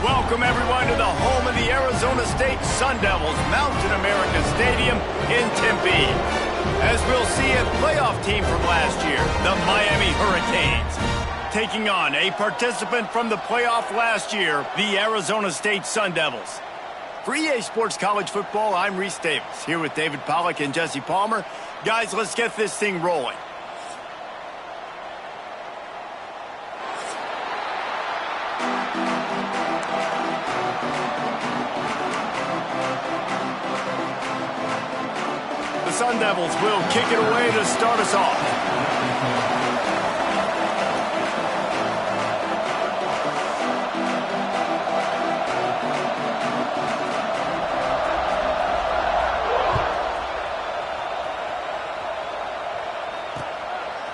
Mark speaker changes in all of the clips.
Speaker 1: Welcome, everyone, to the home of the Arizona State Sun Devils, Mountain America Stadium in Tempe. As we'll see a playoff team from last year, the Miami Hurricanes, taking on a participant from the playoff last year, the Arizona State Sun Devils. For EA Sports College Football, I'm Reese Davis, here with David Pollack and Jesse Palmer. Guys, let's get this thing rolling. The Sun Devils will kick it away to start us off.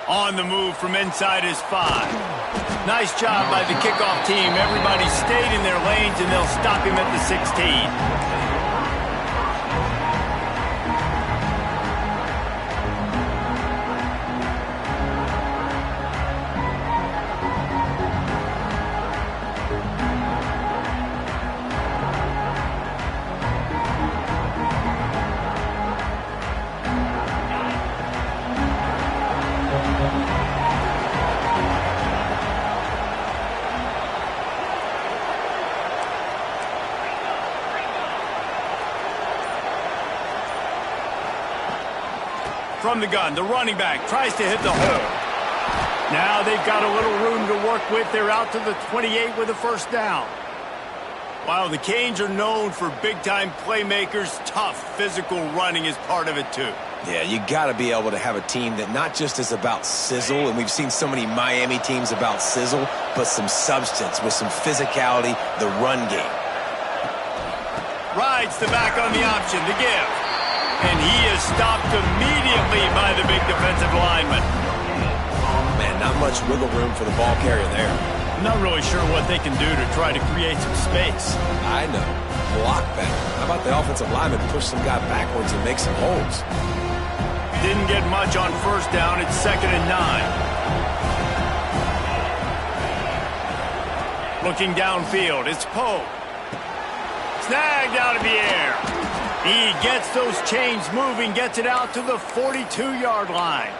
Speaker 1: On the move from inside is 5. Nice job by the kickoff team. Everybody stayed in their lanes, and they'll stop him at the 16. From the gun, the running back tries to hit the hole. Now they've got a little room to work with. They're out to the 28 with a first down. While the Canes are known for big-time playmakers, tough physical running is part of it too.
Speaker 2: Yeah, you got to be able to have a team that not just is about sizzle, and we've seen so many Miami teams about sizzle, but some substance with some physicality, the run game.
Speaker 1: Rides the back on the option to give. And he is stopped immediately by the big defensive lineman.
Speaker 2: Man, not much wiggle room for the ball carrier there.
Speaker 1: I'm not really sure what they can do to try to create some space.
Speaker 2: I know. Block better. How about the offensive lineman push some guy backwards and make some holes?
Speaker 1: Didn't get much on first down. It's 2nd and 9. Looking downfield, it's Poe. Snagged out of the air. He gets those chains moving, gets it out to the 42-yard line.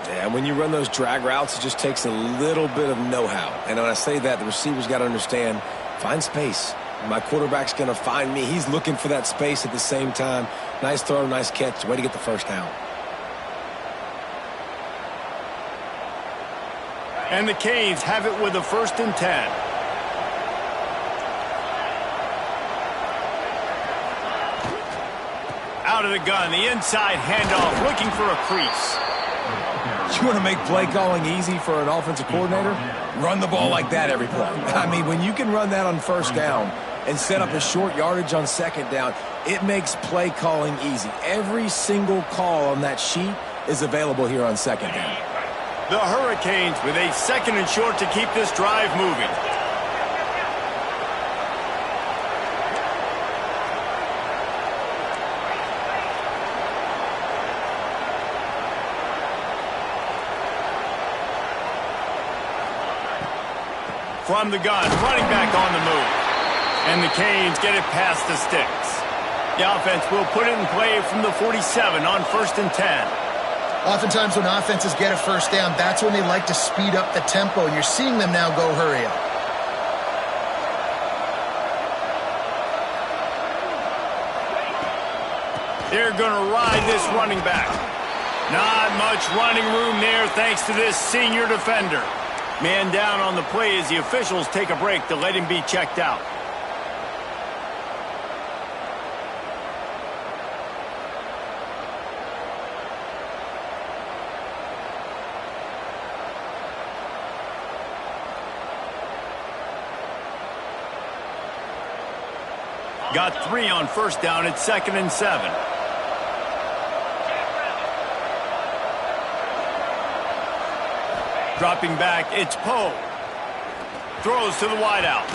Speaker 2: Yeah, when you run those drag routes, it just takes a little bit of know-how. And when I say that, the receiver's got to understand, find space. My quarterback's going to find me. He's looking for that space at the same time. Nice throw, nice catch. Way to get the first down.
Speaker 1: And the Canes have it with a 1st and 10. Out of the gun, the inside handoff, looking for a crease.
Speaker 2: You want to make play calling easy for an offensive coordinator? Run the ball like that every play. I mean, when you can run that on first down and set up a short yardage on 2nd down, it makes play calling easy. Every single call on that sheet is available here on 2nd down.
Speaker 1: The Hurricanes with a 2nd and short to keep this drive moving. From the gun, running back on the move. And the Canes get it past the sticks. The offense will put it in play from the 47 on 1st and 10.
Speaker 3: Oftentimes when offenses get a first down, that's when they like to speed up the tempo, and you're seeing them now go hurry up.
Speaker 1: They're going to ride this running back. Not much running room there thanks to this senior defender. Man down on the play as the officials take a break to let him be checked out. Got 3 on first down at 2nd and 7. Dropping back, it's Poe. Throws to the wideout.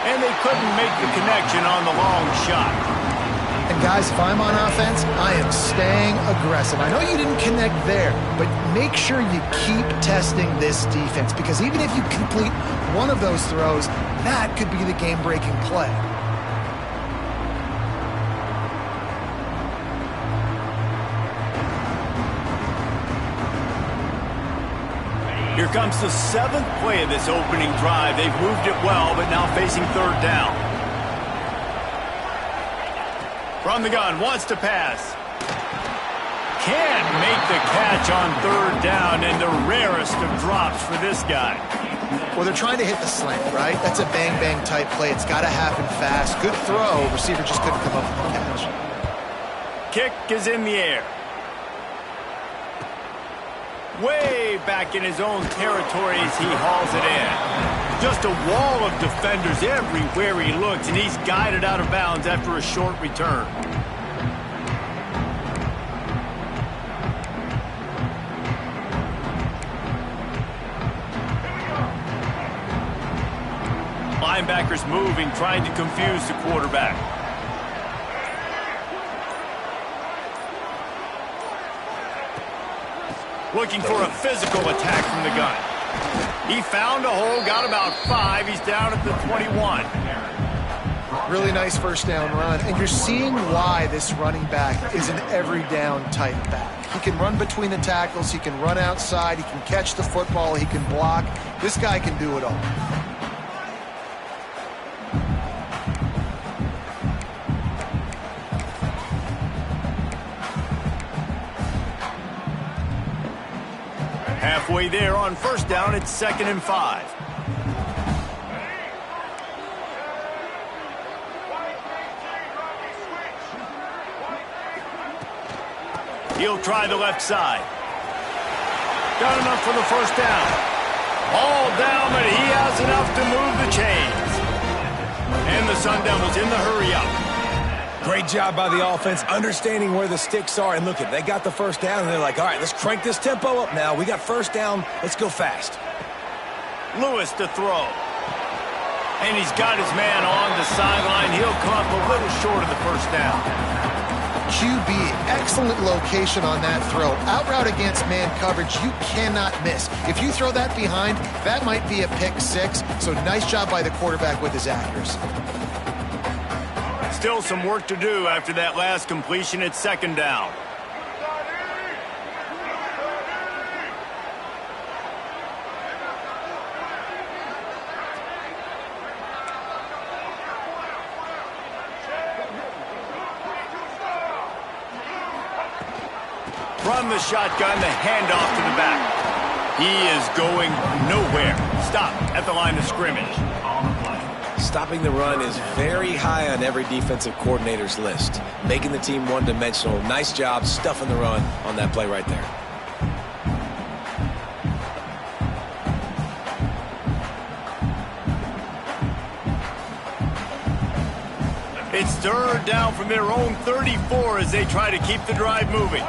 Speaker 1: And they couldn't make the connection on the long shot.
Speaker 3: And guys, if I'm on offense, I am staying aggressive. I know you didn't connect there, but make sure you keep testing this defense, because even if you complete one of those throws, that could be the game-breaking play.
Speaker 1: Here comes the 7th play of this opening drive. They've moved it well, but now facing 3rd down. From the gun, wants to pass. Can't make the catch on 3rd down, and the rarest of drops for this guy.
Speaker 3: Well, they're trying to hit the slant, right? That's a bang-bang type play. It's got to happen fast. Good throw. Receiver just couldn't come up with the catch.
Speaker 1: Kick is in the air. Way back in his own territory as he hauls it in. Just a wall of defenders everywhere he looks, and he's guided out of bounds after a short return. Linebackers moving, trying to confuse the quarterback. Looking for a physical attack from the gun. He found a hole, got about 5. He's down at the 21.
Speaker 3: Really nice first down run, and you're seeing why this running back is an every down type back. He can run between the tackles, he can run outside, he can catch the football, he can block. This guy can do it all.
Speaker 1: Halfway there on first down, it's 2nd and 5. He'll try the left side. Got enough for the first down. All down, but he has enough to move the chains. And the Sun Devils in the hurry up.
Speaker 2: Great job by the offense, understanding where the sticks are. And look, they got the first down, and they're like, all right, let's crank this tempo up now. We got first down. Let's go fast.
Speaker 1: Lewis to throw. And he's got his man on the sideline. He'll come up a little short of the first down.
Speaker 3: QB, excellent location on that throw. Out route against man coverage, you cannot miss. If you throw that behind, that might be a pick 6. So nice job by the quarterback with his accuracy.
Speaker 1: Still some work to do after that last completion at 2nd down. From the shotgun, the handoff to the back. He is going nowhere. Stop at the line of scrimmage.
Speaker 2: Stopping the run is very high on every defensive coordinator's list. Making the team one-dimensional. Nice job stuffing the run on that play right there.
Speaker 1: It's 3rd down from their own 34 as they try to keep the drive moving.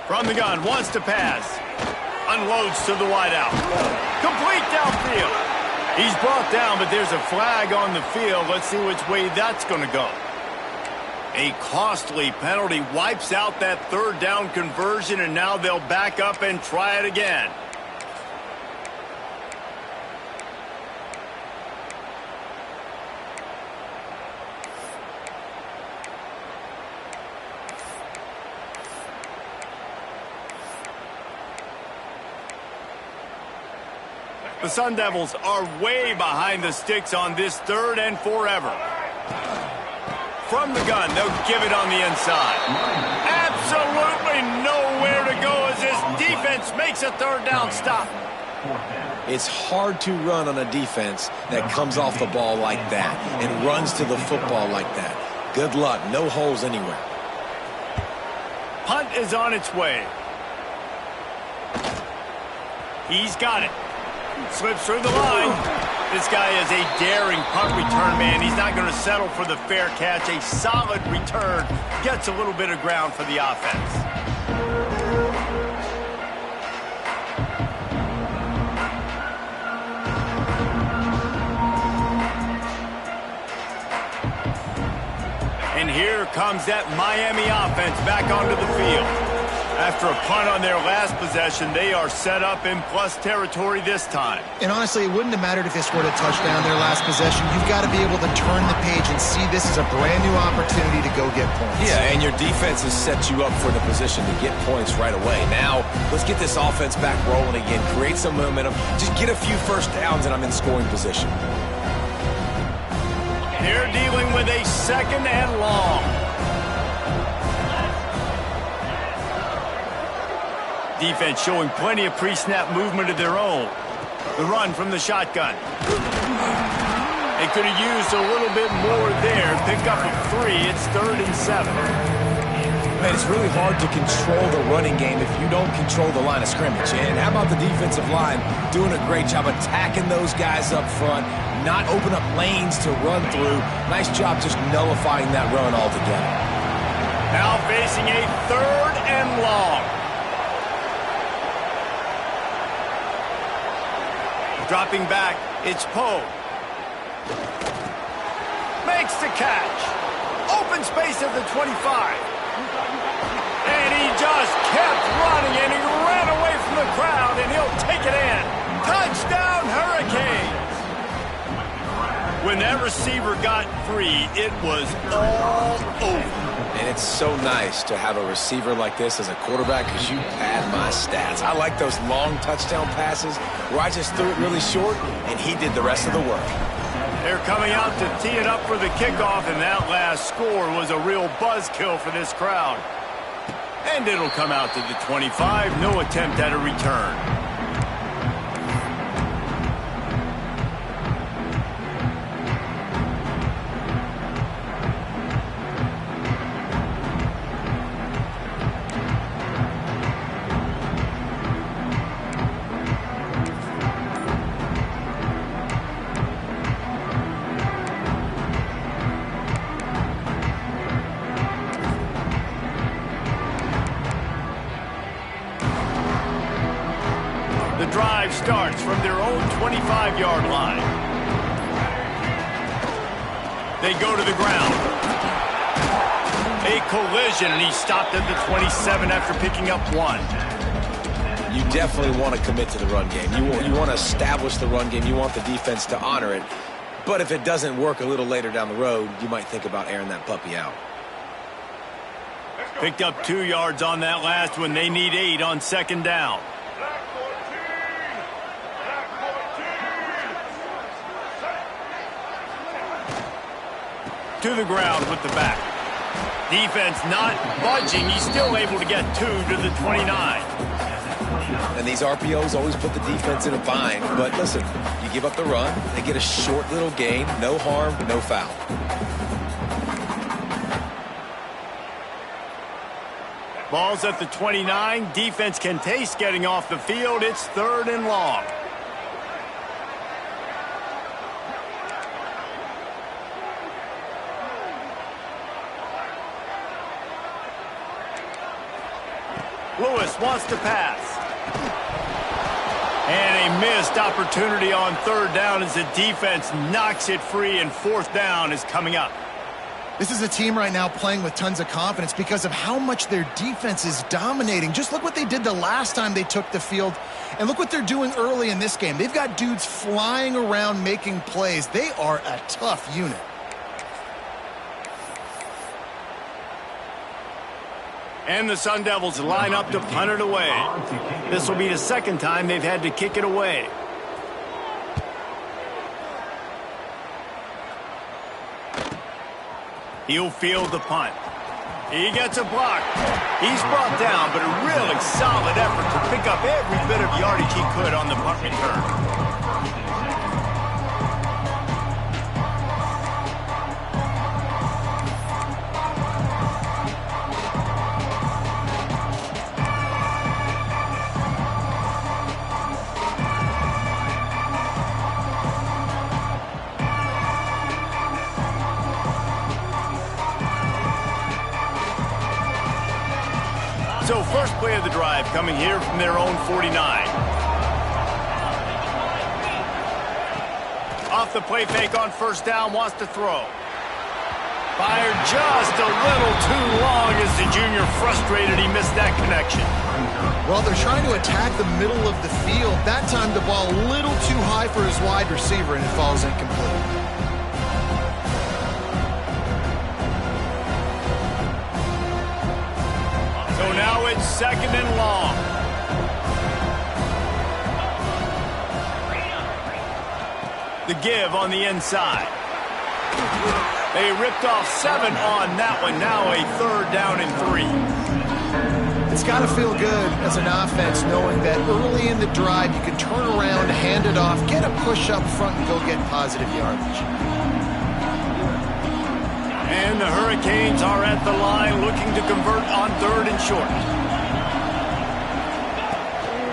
Speaker 1: From the gun, wants to pass. Unloads to the wideout. Complete downfield. He's brought down, but there's a flag on the field. Let's see which way that's going to go. A costly penalty wipes out that 3rd down conversion, and now they'll back up and try it again. The Sun Devils are way behind the sticks on this 3rd and forever. From the gun, they'll give it on the inside. Absolutely nowhere to go as this defense makes a 3rd down stop.
Speaker 2: It's hard to run on a defense that comes off the ball like that and runs to the football like that. Good luck. No holes anywhere.
Speaker 1: Punt is on its way. He's got it. Slips through the line. This guy is a daring punt return man. He's not going to settle for the fair catch. A solid return gets a little bit of ground for the offense. And here comes that Miami offense back onto the field. After a punt on their last possession, they are set up in plus territory this time.
Speaker 3: And honestly, it wouldn't have mattered if they scored a touchdown their last possession. You've got to be able to turn the page and see this as a brand new opportunity to go get points.
Speaker 2: Yeah, and your defense has set you up for the position to get points right away. Now, let's get this offense back rolling again, create some momentum, just get a few first downs, and I'm in scoring position.
Speaker 1: They're dealing with a 2nd and long. Defense showing plenty of pre-snap movement of their own. The run from the shotgun. They could have used a little bit more there. Pick up a 3. It's 3rd and 7.
Speaker 2: Man, it's really hard to control the running game if you don't control the line of scrimmage. And how about the defensive line doing a great job attacking those guys up front, not open up lanes to run through. Nice job just nullifying that run altogether.
Speaker 1: Now facing a 3rd and long. Dropping back, it's Poe. Makes the catch. Open space at the 25. And he just kept running, and he ran away from the crowd, and he'll take it in. Touchdown, Hurricanes! When that receiver got free, it was all over.
Speaker 2: And it's so nice to have a receiver like this as a quarterback because you pad my stats. I like those long touchdown passes where I just threw it really short and he did the rest of the work.
Speaker 1: They're coming out to tee it up for the kickoff, and that last score was a real buzzkill for this crowd. And it'll come out to the 25. No attempt at a return. The drive starts from their own 25-yard line. They go to the ground. A collision, and he stopped at the 27 after picking up 1.
Speaker 2: You definitely want to commit to the run game. You want to establish the run game. You want the defense to honor it. But if it doesn't work a little later down the road, you might think about airing that puppy out.
Speaker 1: Picked up 2 yards on that last one. They need 8 on 2nd down. To the ground with the back. Defense not budging. He's still able to get 2 to the 29.
Speaker 2: And these RPOs always put the defense in a bind. But listen, you give up the run, they get a short little gain, no harm, no foul.
Speaker 1: Ball's at the 29. Defense can taste getting off the field. It's 3rd and long. Lewis wants to pass. And a missed opportunity on 3rd down as the defense knocks it free, and 4th down is coming up.
Speaker 3: This is a team right now playing with tons of confidence because of how much their defense is dominating. Just look what they did the last time they took the field, and look what they're doing early in this game. They've got dudes flying around making plays. They are a tough unit.
Speaker 1: And the Sun Devils line up to punt it away. This will be the 2nd time they've had to kick it away. He'll field the punt. He gets a block. He's brought down, but a really solid effort to pick up every bit of yardage he could on the punt return. First play of the drive coming here from their own 49. Off the play fake on first down, wants to throw. Fired just a little too long as the junior frustrated he missed that connection.
Speaker 3: Well, they're trying to attack the middle of the field. That time the ball a little too high for his wide receiver, and it falls incomplete.
Speaker 1: So now it's second and long. The give on the inside. They ripped off 7 on that one. Now a third down and 3.
Speaker 3: It's got to feel good as an offense knowing that early in the drive you can turn around, hand it off, get a push up front, and go get positive yardage.
Speaker 1: And the Hurricanes are at the line looking to convert on third and short.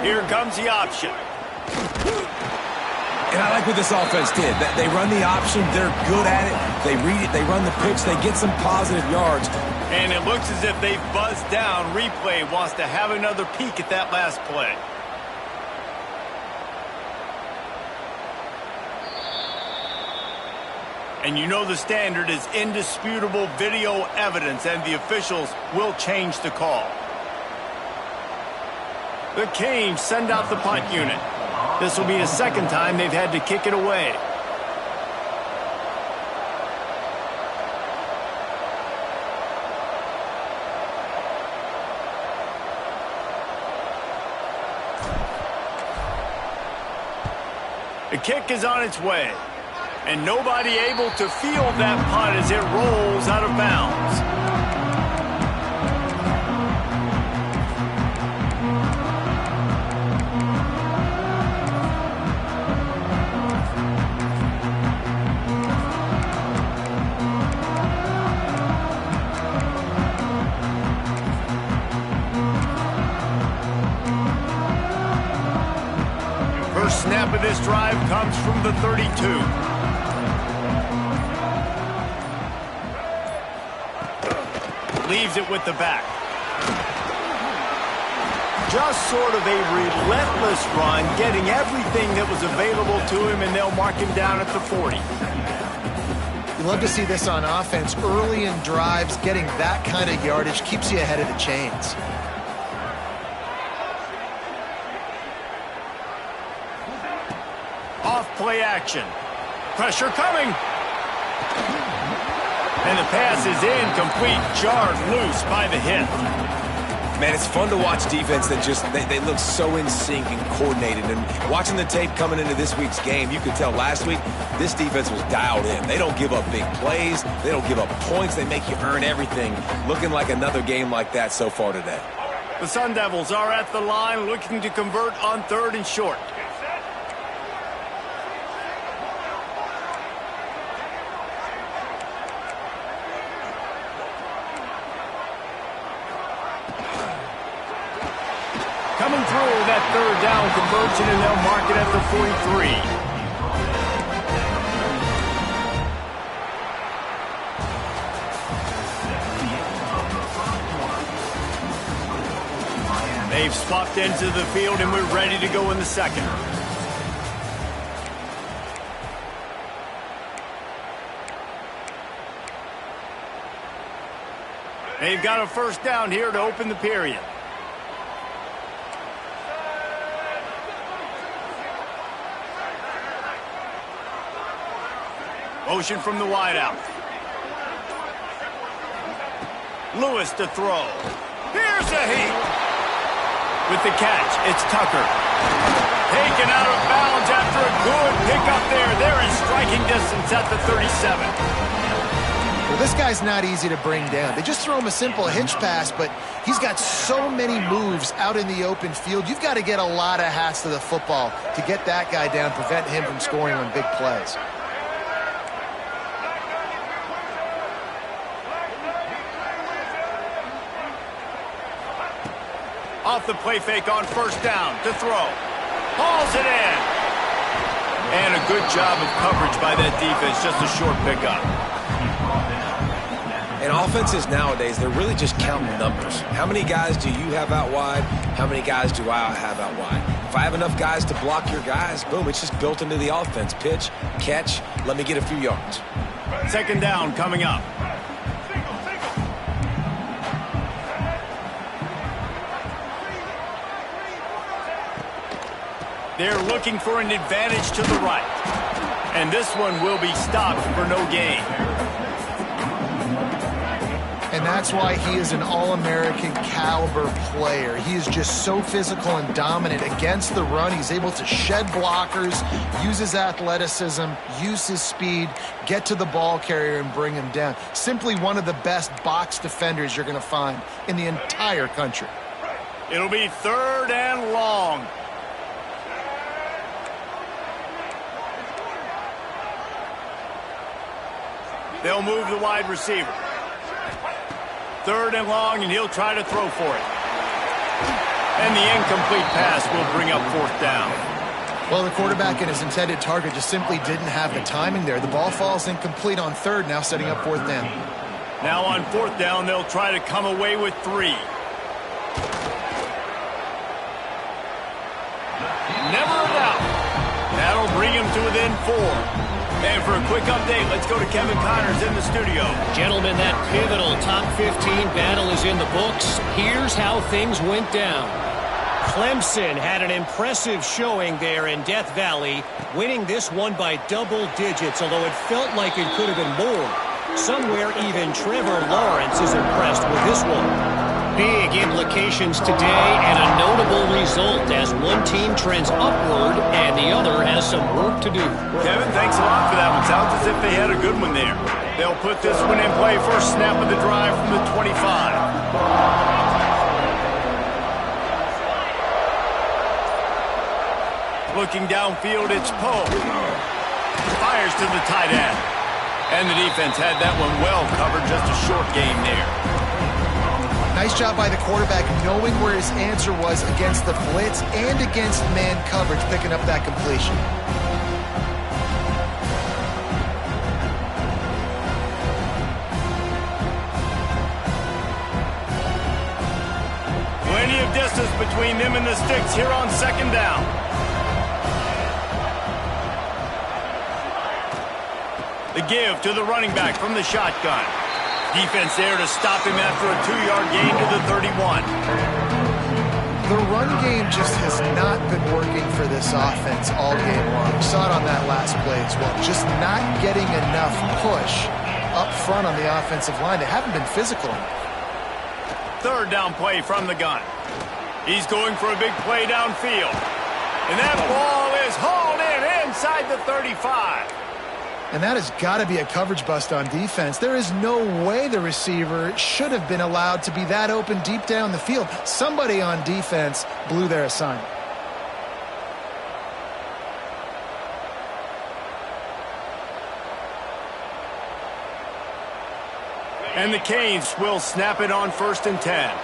Speaker 1: Here comes the option.
Speaker 2: And I like what this offense did. They run the option. They're good at it. They read it. They run the pitch. They get some positive yards.
Speaker 1: And it looks as if they've buzzed down. Replay wants to have another peek at that last play. And you know the standard is indisputable video evidence, and the officials will change the call. The Canes send out the punt unit. This will be the second time they've had to kick it away. The kick is on its way, and nobody able to field that punt as it rolls out of bounds. Snap of this drive comes from the 32. Leaves it with the back. Just sort of a relentless run, getting everything that was available to him, and they'll mark him down at the 40.
Speaker 3: You love to see this on offense. Early in drives, getting that kind of yardage keeps you ahead of the chains.
Speaker 1: Play action. Pressure coming. And the pass is incomplete. Jarred loose by the hit.
Speaker 2: Man, it's fun to watch defense that just, they look so in sync and coordinated. And watching the tape coming into this week's game, you could tell last week this defense was dialed in. They don't give up big plays. They don't give up points. They make you earn everything. Looking like another game like that so far today.
Speaker 1: The Sun Devils are at the line looking to convert on third and short. Coming through that third down conversion, and they'll mark it at the 43. They've swapped ends of the field, and we're ready to go in the second. They've got a first down here to open the period. Motion from the wideout. Lewis to throw. Here's a heat. With the catch, it's Tucker. Taken out of bounds after a good pickup there. They're in striking distance at the 37.
Speaker 3: Well, this guy's not easy to bring down. They just throw him a simple hitch pass, but he's got so many moves out in the open field. You've got to get a lot of hats to the football to get that guy down, prevent him from scoring on big plays.
Speaker 1: Off the play fake on first down to throw. Hauls it in. And a good job of coverage by that defense. Just a short pickup.
Speaker 2: And offenses nowadays, they're really just counting numbers. How many guys do you have out wide? How many guys do I have out wide? If I have enough guys to block your guys, boom, it's just built into the offense. Pitch, catch, let me get a few yards.
Speaker 1: Second down coming up. They're looking for an advantage to the right. And this one will be stopped for no gain.
Speaker 3: And that's why he is an All-American caliber player. He is just so physical and dominant against the run. He's able to shed blockers, use his athleticism, use his speed, get to the ball carrier and bring him down. Simply one of the best box defenders you're going to find in the entire country.
Speaker 1: It'll be third and long. They'll move the wide receiver. Third and long, and he'll try to throw for it. And the incomplete pass will bring up fourth down.
Speaker 3: Well, the quarterback and his intended target just simply didn't have the timing there. The ball falls incomplete on third, now setting up fourth down.
Speaker 1: Now on fourth down, they'll try to come away with 3. Never a doubt. That'll bring him to within 4. And for a quick update, let's go to Kevin Connors in the studio.
Speaker 4: Gentlemen, that pivotal top 15 battle is in the books. Here's how things went down. Clemson had an impressive showing there in Death Valley, winning this one by double digits, although it felt like it could have been more. Somewhere even Trevor Lawrence is impressed with this one. Big implications today and a notable result as one team trends upward and the other has some work to do.
Speaker 1: Kevin, thanks a lot for that one. Sounds as if they had a good one there. They'll put this one in play. First snap of the drive from the 25. Looking downfield, it's Poe. Fires to the tight end. And the defense had that one well covered. Just a short game there.
Speaker 3: Nice job by the quarterback knowing where his answer was against the blitz and against man coverage, picking up that completion.
Speaker 1: Plenty of distance between them and the sticks here on second down. The give to the running back from the shotgun. Defense there to stop him after a 2-yard gain to the 31.
Speaker 3: The run game just has not been working for this offense all game long. We saw it on that last play as well. Just not getting enough push up front on the offensive line. They haven't been physical enough.
Speaker 1: Third down play from the gun. He's going for a big play downfield. And that ball is hauled in inside the 35.
Speaker 3: And that has got to be a coverage bust on defense. There is no way the receiver should have been allowed to be that open deep down the field. Somebody on defense blew their assignment.
Speaker 1: And the Canes will snap it on 1st and 10.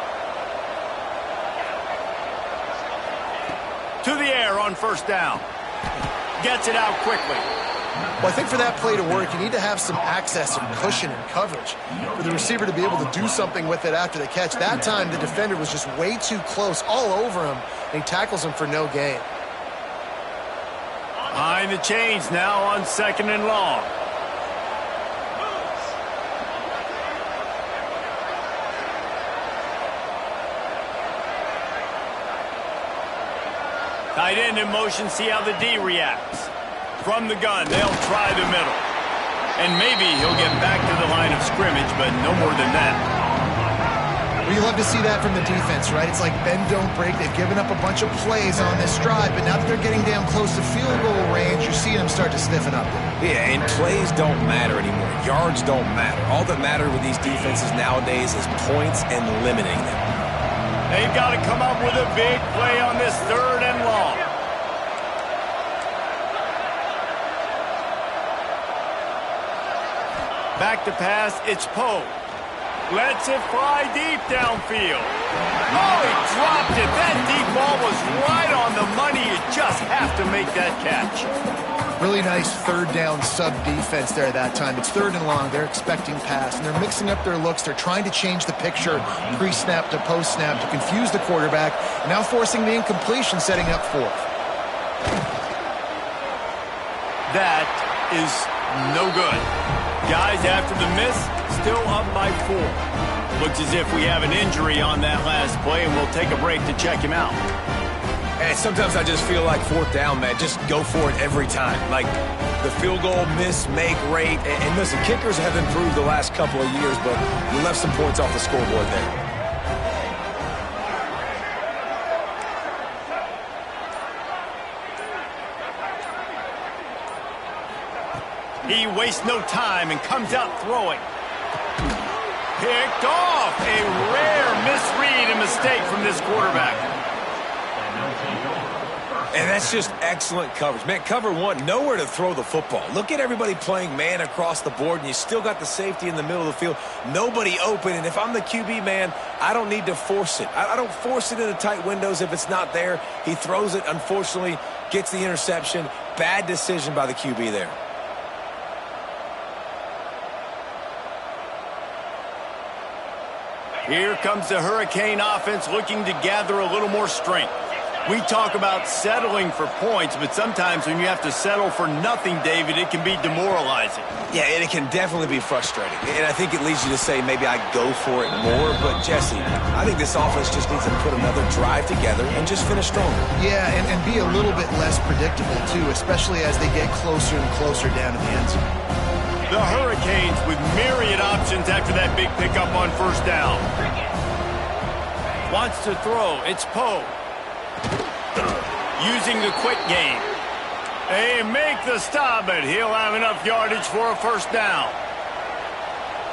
Speaker 1: To the air on first down. Gets it out quickly.
Speaker 3: Well, I think for that play to work, you need to have some access and cushion and coverage for the receiver to be able to do something with it after the catch. That time, the defender was just way too close, all over him, and he tackles him for no gain.
Speaker 1: Behind the chains now on second and long. Tight end in motion, see how the D reacts. From the gun, they'll try the middle. And maybe he'll get back to the line of scrimmage, but no more than that.
Speaker 3: Well, you love to see that from the defense, right? It's like bend, don't break. They've given up a bunch of plays on this drive, but now that they're getting down close to field goal range, you're seeing them start to stiffen up.
Speaker 2: Yeah, and plays don't matter anymore. Yards don't matter. All that matters with these defenses nowadays is points and limiting them.
Speaker 1: They've got to come up with a big play on this third and long. Back to pass, it's Poe. Lets it fly deep downfield. Oh, he dropped it. That deep ball was right on the money. You just have to make that catch.
Speaker 3: Really nice third down sub defense there that time. It's 3rd and long. They're expecting pass, and they're mixing up their looks. They're trying to change the picture pre-snap to post-snap to confuse the quarterback, and now forcing the incompletion, setting up 4th.
Speaker 1: That is no good. Guys, after the miss, still up by 4. Looks as if we have an injury on that last play, and we'll take a break to check him out.
Speaker 2: And sometimes I just feel like 4th down, man. Just go for it every time. Like the field goal miss, make rate. And listen, kickers have improved the last couple of years, but we left some points off the scoreboard there.
Speaker 1: He wastes no time and comes out throwing. Picked off. A rare misread and mistake from this quarterback.
Speaker 2: And that's just excellent coverage. Man, cover 1, nowhere to throw the football. Look at everybody playing man across the board, and you still got the safety in the middle of the field. Nobody open, and if I'm the QB, man, I don't need to force it. I don't force it into tight windows if it's not there. He throws it, unfortunately, gets the interception. Bad decision by the QB there.
Speaker 1: Here comes the Hurricane offense looking to gather a little more strength. We talk about settling for points, but sometimes when you have to settle for nothing, David, it can be demoralizing.
Speaker 2: Yeah, and it can definitely be frustrating. And I think it leads you to say maybe I go for it more. But, Jesse, I think this offense just needs to put another drive together and just finish stronger.
Speaker 3: Yeah, and be a little bit less predictable, too, especially as they get closer and closer down to the end zone.
Speaker 1: The Hurricanes with myriad options after that big pickup on 1st down. Wants to throw. It's Poe. Using the quick game. They make the stop, but he'll have enough yardage for a 1st down.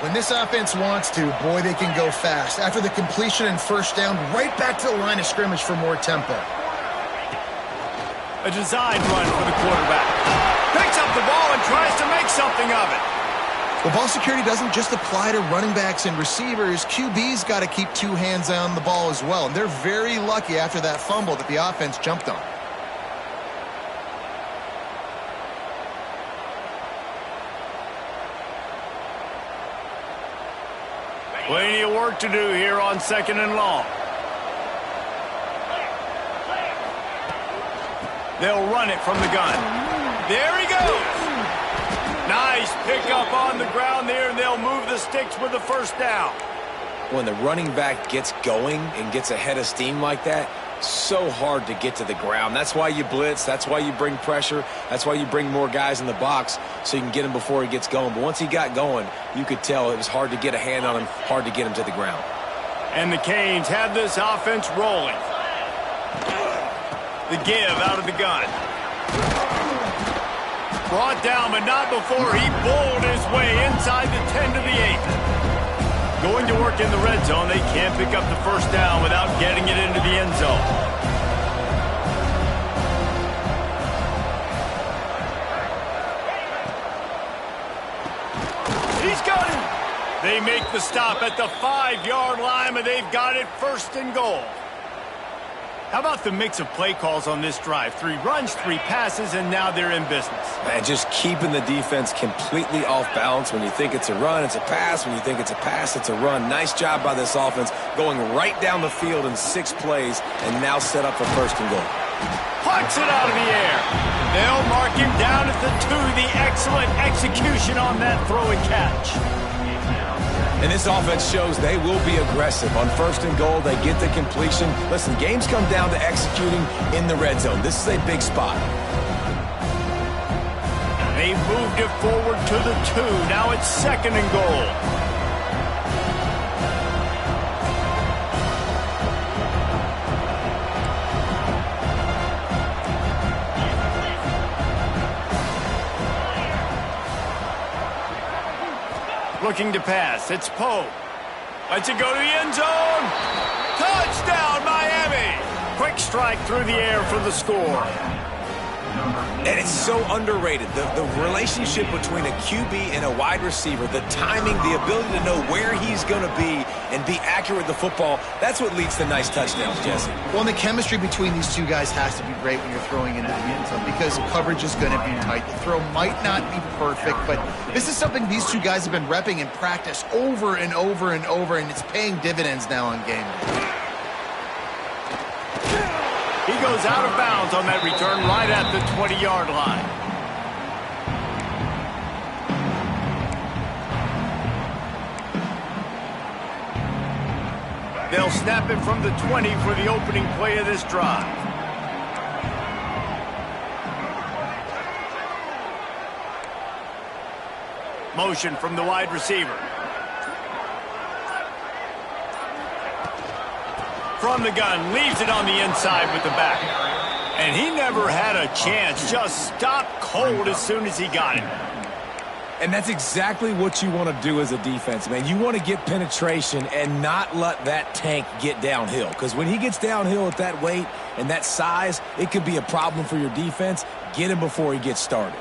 Speaker 3: When this offense wants to, boy, they can go fast. After the completion and 1st down, right back to the line of scrimmage for more tempo.
Speaker 1: A design run for the quarterback. Picks up the ball and tries to make something of it.
Speaker 3: Well, ball security doesn't just apply to running backs and receivers. QB's got to keep 2 hands on the ball as well. And they're very lucky after that fumble that the offense jumped on.
Speaker 1: Plenty of work to do here on 2nd and long. They'll run it from the gun. There he goes. Nice pickup on the ground there, and they'll move the sticks with the 1st down.
Speaker 2: When the running back gets going and gets ahead of steam like that, so hard to get to the ground. That's why you blitz. That's why you bring pressure. That's why you bring more guys in the box so you can get him before he gets going. But once he got going, you could tell it was hard to get a hand on him, hard to get him to the ground.
Speaker 1: And the Canes have this offense rolling. The give out of the gun. Brought down, but not before he bowled his way inside the 10 to the 8. Going to work in the red zone. They can't pick up the 1st down without getting it into the end zone. He's got it. They make the stop at the 5-yard line, and they've got it 1st and goal. How about the mix of play calls on this drive? 3 runs, 3 passes, and now they're in business.
Speaker 2: Man, just keeping the defense completely off balance. When you think it's a run, it's a pass. When you think it's a pass, it's a run. Nice job by this offense going right down the field in 6 plays and now set up for 1st and goal.
Speaker 1: Plucks it out of the air. They'll mark him down at the 2. The excellent execution on that throw and catch.
Speaker 2: And this offense shows they will be aggressive. On 1st and goal, they get the completion. Listen, games come down to executing in the red zone. This is a big spot.
Speaker 1: They moved it forward to the 2. Now it's 2nd and goal. Looking to pass. It's Poe. Lets it go to the end zone. Touchdown, Miami. Quick strike through the air for the score.
Speaker 2: And it's so underrated. The relationship between a QB and a wide receiver, the timing, the ability to know where he's going to be and be accurate with the football, that's what leads to nice touchdowns, Jesse.
Speaker 3: Well, and the chemistry between these two guys has to be great when you're throwing into the end zone because coverage is going to be tight. The throw might not be perfect, but this is something these two guys have been repping in practice over and over and over, and it's paying dividends now on game day.
Speaker 1: He goes out of bounds on that return right at the 20-yard line. They'll snap it from the 20 for the opening play of this drive. Motion from the wide receiver. From the gun, leaves it on the inside with the back. And he never had a chance, just stopped cold as soon as he got it.
Speaker 2: And that's exactly what you want to do as a defense, man. You want to get penetration and not let that tank get downhill. Because when he gets downhill at that weight and that size, it could be a problem for your defense. Get him before he gets started.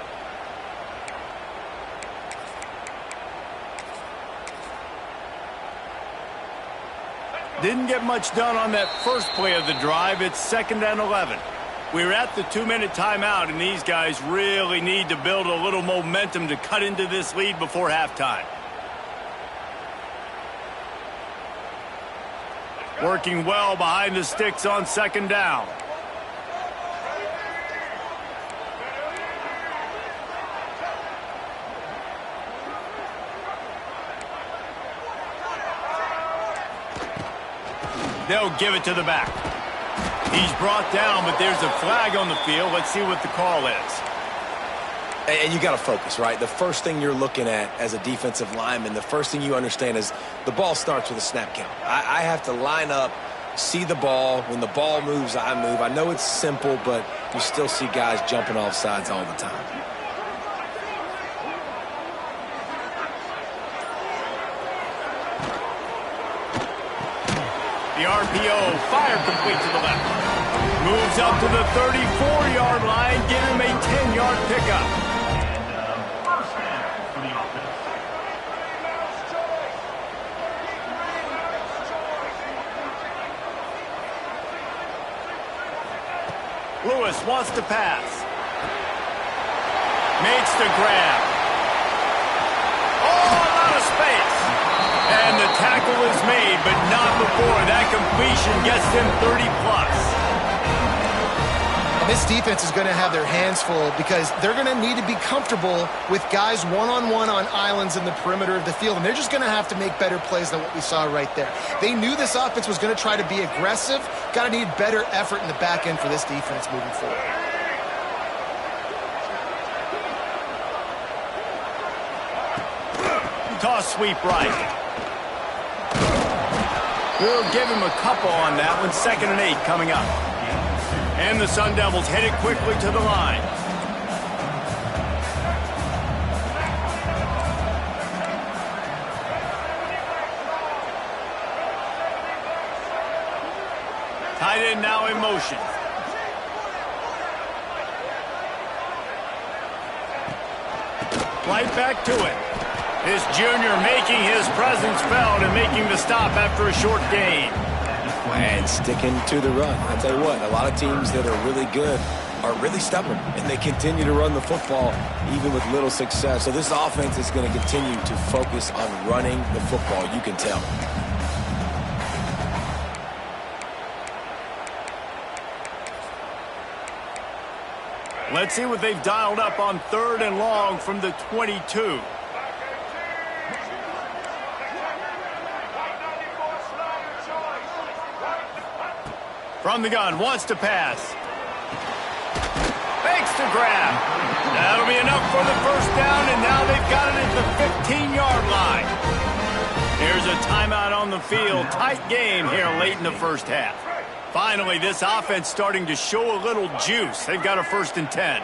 Speaker 1: Didn't get much done on that first play of the drive. It's 2nd and 11. We're at the 2-minute timeout, and these guys really need to build a little momentum to cut into this lead before halftime. Working well behind the sticks on 2nd down. They'll give it to the back. He's brought down, but there's a flag on the field. Let's see what the call is.
Speaker 2: And you got to focus, right? The first thing you're looking at as a defensive lineman, the first thing you understand is the ball starts with a snap count. I have to line up, see the ball. When the ball moves, I move. I know it's simple, but you still see guys jumping off sides all the time.
Speaker 1: The RPO fired complete to the left. Moves up to the 34-yard line, give him a 10-yard pickup.
Speaker 5: First down for the offense.
Speaker 1: Lewis wants to pass. Makes the grab. Oh, a lot of space. And the tackle is made, but not before that completion gets them 30+.
Speaker 3: And this defense is going to have their hands full because they're going to need to be comfortable with guys one-on-one on islands in the perimeter of the field, and they're just going to have to make better plays than what we saw right there. They knew this offense was going to try to be aggressive. Got to need better effort in the back end for this defense moving forward.
Speaker 1: Toss sweep right. We'll give him a couple on that one. 2nd and 8 coming up. And the Sun Devils headed quickly to the line. Tight end now in motion. Right back to it. This junior making his presence felt and making the stop after a short gain.
Speaker 2: And sticking to the run. I'll tell you what, a lot of teams that are really good are really stubborn, and they continue to run the football even with little success. So this offense is going to continue to focus on running the football, you can tell.
Speaker 1: Let's see what they've dialed up on 3rd and long from the 22. From the gun, wants to pass. Fakes to grab. That'll be enough for the first down, and now they've got it at the 15-yard line. Here's a timeout on the field. Tight game here late in the first half. Finally, this offense starting to show a little juice. They've got a 1st and 10.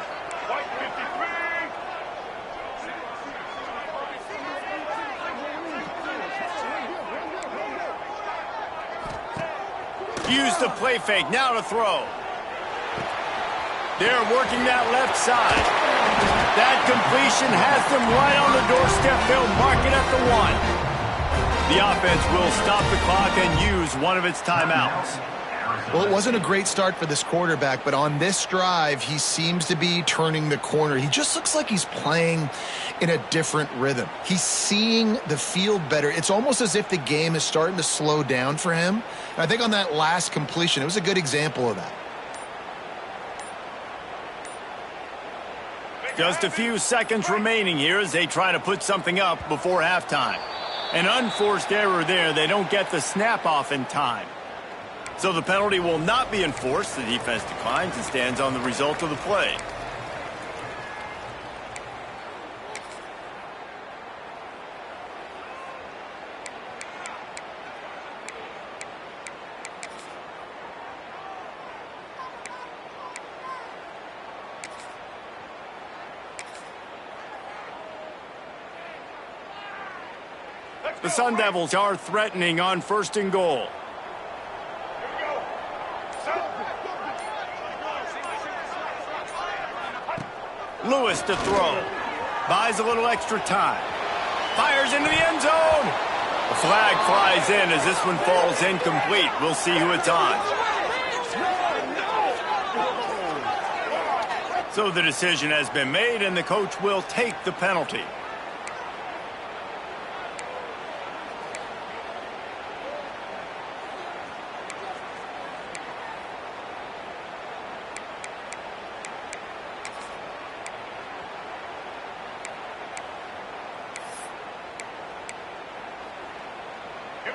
Speaker 1: Use the play fake, now to throw. They're working that left side. That completion has them right on the doorstep. They'll mark it at the 1. The offense will stop the clock and use one of its timeouts.
Speaker 3: Well, it wasn't a great start for this quarterback, but on this drive, he seems to be turning the corner. He just looks like he's playing in a different rhythm. He's seeing the field better. It's almost as if the game is starting to slow down for him. And I think on that last completion, it was a good example of that.
Speaker 1: Just a few seconds remaining here as they try to put something up before halftime. An unforced error there. They don't get the snap off in time. So the penalty will not be enforced. The defense declines and stands on the result of the play. The Sun Devils are threatening on 1st and goal. Lewis to throw. Buys a little extra time. Fires into the end zone. The flag flies in as this one falls incomplete. We'll see who it's on. So the decision has been made, and the coach will take the penalty.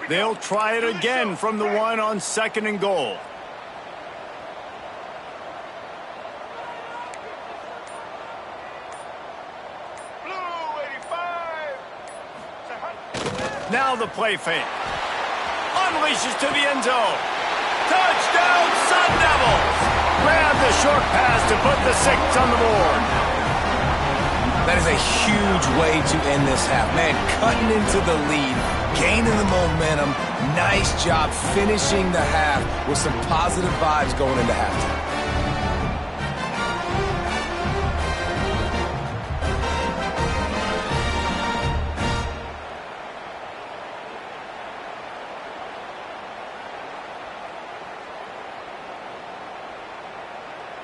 Speaker 1: They'll try it again from the 1 on 2nd and goal. Now the play fake. Unleashes to the end zone. Touchdown, Sun Devils! Grab the short pass to put the 6 on the board.
Speaker 2: That is a huge way to end this half. Man, cutting into the lead, gaining the momentum. Nice job finishing the half with some positive vibes going into halftime.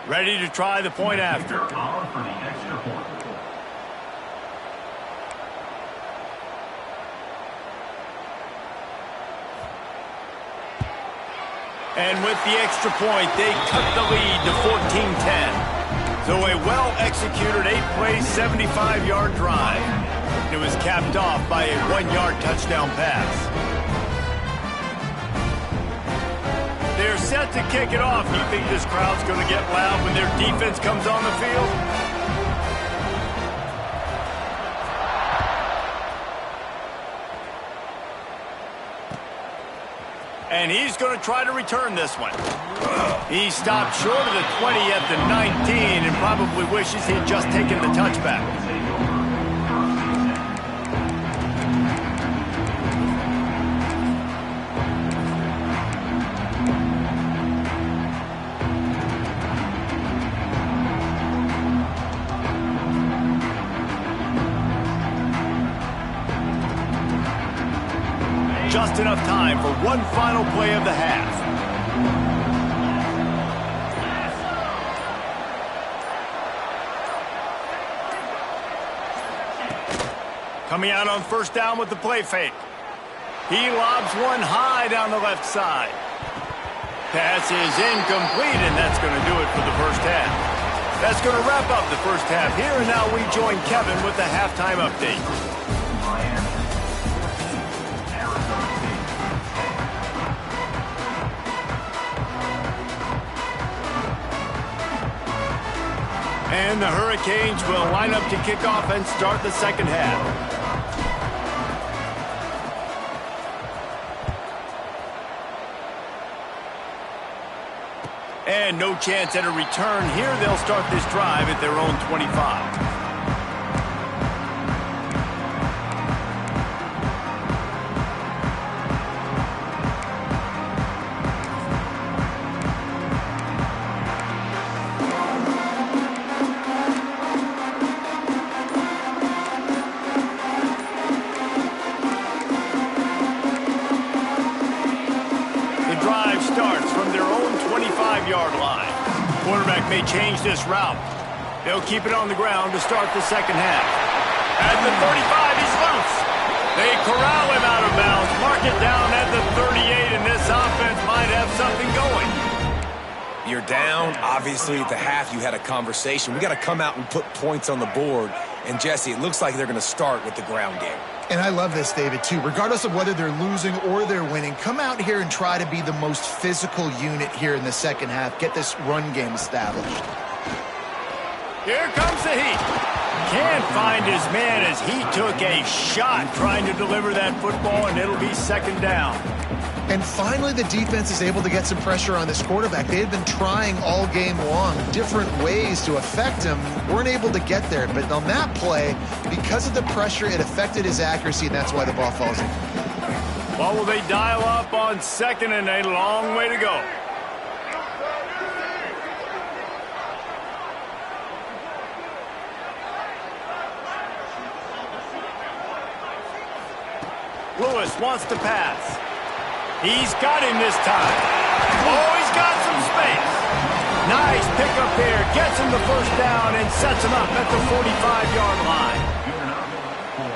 Speaker 1: Ready to try the point after. And with the extra point, they cut the lead to 14-10. So a well-executed 8-play, 75-yard drive. It was capped off by a 1-yard touchdown pass. They're set to kick it off. You think this crowd's going to get loud when their defense comes on the field? And he's going to try to return this one. He stopped short of the 20 at the 19 and probably wishes he had just taken the touchback. Just enough time for one final play of the half. Coming out on 1st down with the play fake. He lobs one high down the left side. Pass is incomplete, and that's going to do it for the first half. That's going to wrap up the first half here, and now we join Kevin with the halftime update. And the Hurricanes will line up to kick off and start the second half. And no chance at a return here. They'll start this drive at their own 25. 25-yard line. Quarterback may change this route. They'll keep it on the ground to start the second half. At the 35, he's loose. They corral him out of bounds. Mark it down at the 38, and this offense might have something going.
Speaker 2: You're down. Obviously, at the half, you had a conversation. We got to come out and put points on the board. And, Jesse, it looks like they're going to start with the ground game.
Speaker 3: And I love this, David, too. Regardless of whether they're losing or they're winning, come out here and try to be the most physical unit here in the second half. Get this run game established.
Speaker 1: Here comes the heat. Can't find his man as he took a shot trying to deliver that football, and it'll be second down.
Speaker 3: And finally, the defense is able to get some pressure on this quarterback. They had been trying all game long different ways to affect him. Weren't able to get there. But on that play, because of the pressure, it affected his accuracy, and that's why the ball falls in.
Speaker 1: What will they dial up on second and a long way to go? Lewis wants to pass. He's got him this time. Oh, he's got some space. Nice pickup there. Gets him the first down and sets him up at the 45-yard line.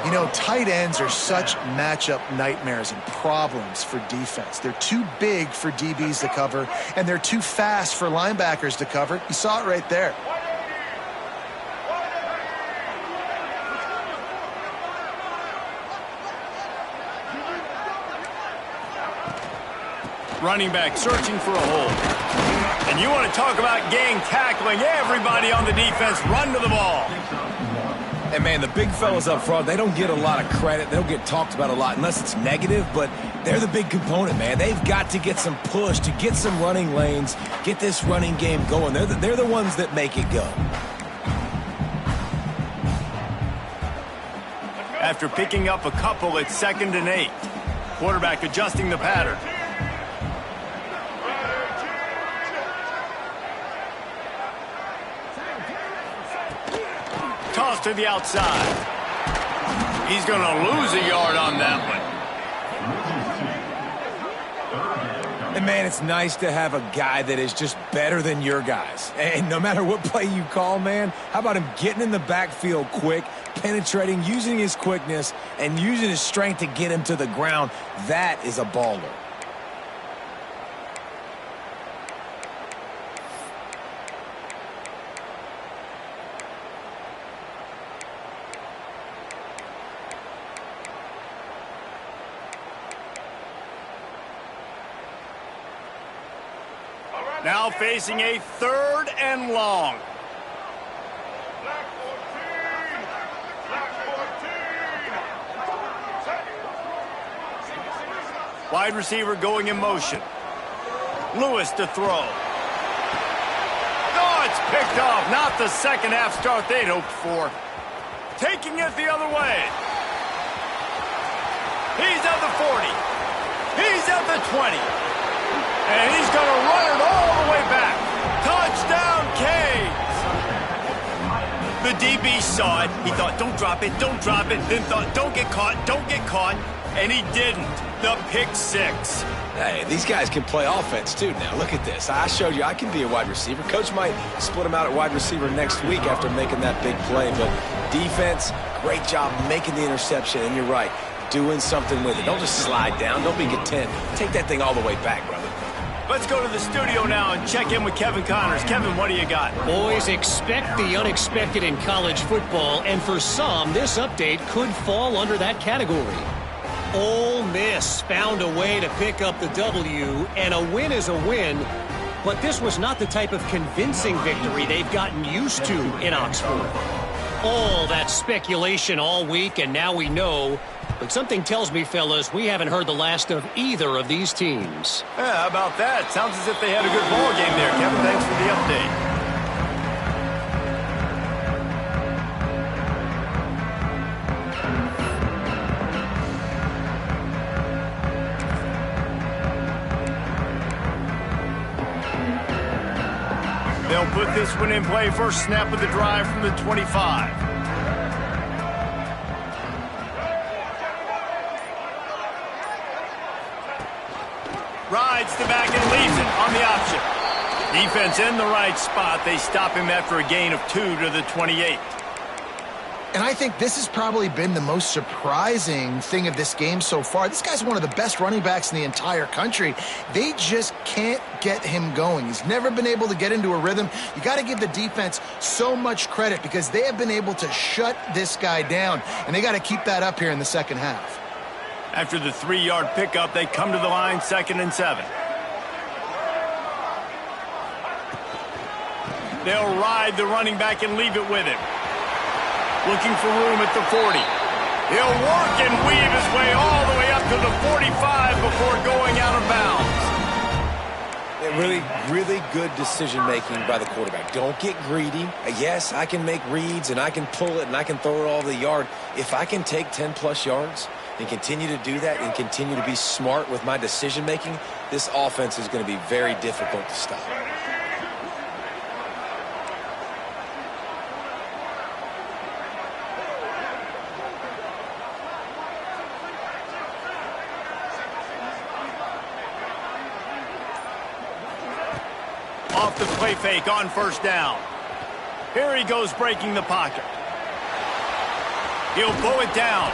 Speaker 3: You know, tight ends are such matchup nightmares and problems for defense. They're too big for DBs to cover, and they're too fast for linebackers to cover. You saw it right there.
Speaker 1: Running back searching for a hole. And you want to talk about gang tackling. Everybody on the defense run to the ball.
Speaker 2: And, man, the big fellas up front, they don't get a lot of credit. They don't get talked about a lot unless it's negative, but they're the big component, man. They've got to get some push to get some running lanes, get this running game going. They're the ones that make it go.
Speaker 1: After picking up a couple, it's 2nd and 8. Quarterback adjusting the pattern. Toss to the outside. He's going to lose a yard on that one.
Speaker 2: And, man, it's nice to have a guy that is just better than your guys. And no matter what play you call, man, how about him getting in the backfield quick, penetrating, using his quickness, and using his strength to get him to the ground? That is a baller.
Speaker 1: Now facing a 3rd and long. Wide receiver going in motion. Lewis to throw. Oh, it's picked off. Not the second half start they'd hoped for. Taking it the other way. He's at the 40. He's at the 20. And he's going to run it all the way back. Touchdown, Canes. The DB saw it. He thought, don't drop it, don't drop it. Then thought, don't get caught, don't get caught. And he didn't. The pick 6.
Speaker 2: Hey, these guys can play offense, too, now. Look at this. I showed you I can be a wide receiver. Coach might split him out at wide receiver next week after making that big play. But defense, great job making the interception. And you're right, doing something with it. Don't just slide down. Don't be content. Take that thing all the way back, brother.
Speaker 1: Let's go to the studio now and check in with Kevin Connors. Kevin, what do you got?
Speaker 4: Boys, expect the unexpected in college football, and for some, this update could fall under that category. Ole Miss found a way to pick up the W, and a win is a win, but this was not the type of convincing victory they've gotten used to in Oxford. All that speculation all week, and now we know. But something tells me, fellas, we haven't heard the last of either of these teams.
Speaker 1: Yeah, how about that? Sounds as if they had a good ball game there. Kevin, thanks for the update. They'll put this one in play. First snap of the drive from the 25. Rides to back and leaves it on the option. Defense in the right spot. They stop him after a gain of 2 to the 28.
Speaker 3: And I think this has probably been the most surprising thing of this game so far. This guy's one of the best running backs in the entire country. They just can't get him going. He's never been able to get into a rhythm. You got to give the defense so much credit because they have been able to shut this guy down, and they got to keep that up here in the second half.
Speaker 1: After the 3-yard pickup, they come to the line, 2nd and 7. They'll ride the running back and leave it with him. Looking for room at the 40. He'll work and weave his way all the way up to the 45 before going out of bounds.
Speaker 2: Really good decision-making by the quarterback. Don't get greedy. Yes, I can make reads, and I can pull it, and I can throw it all the yard. If I can take 10-plus yards and continue to do that and continue to be smart with my decision-making, this offense is going to be very difficult to stop.
Speaker 1: Off the play fake on 1st down. Here he goes breaking the pocket. He'll pull it down.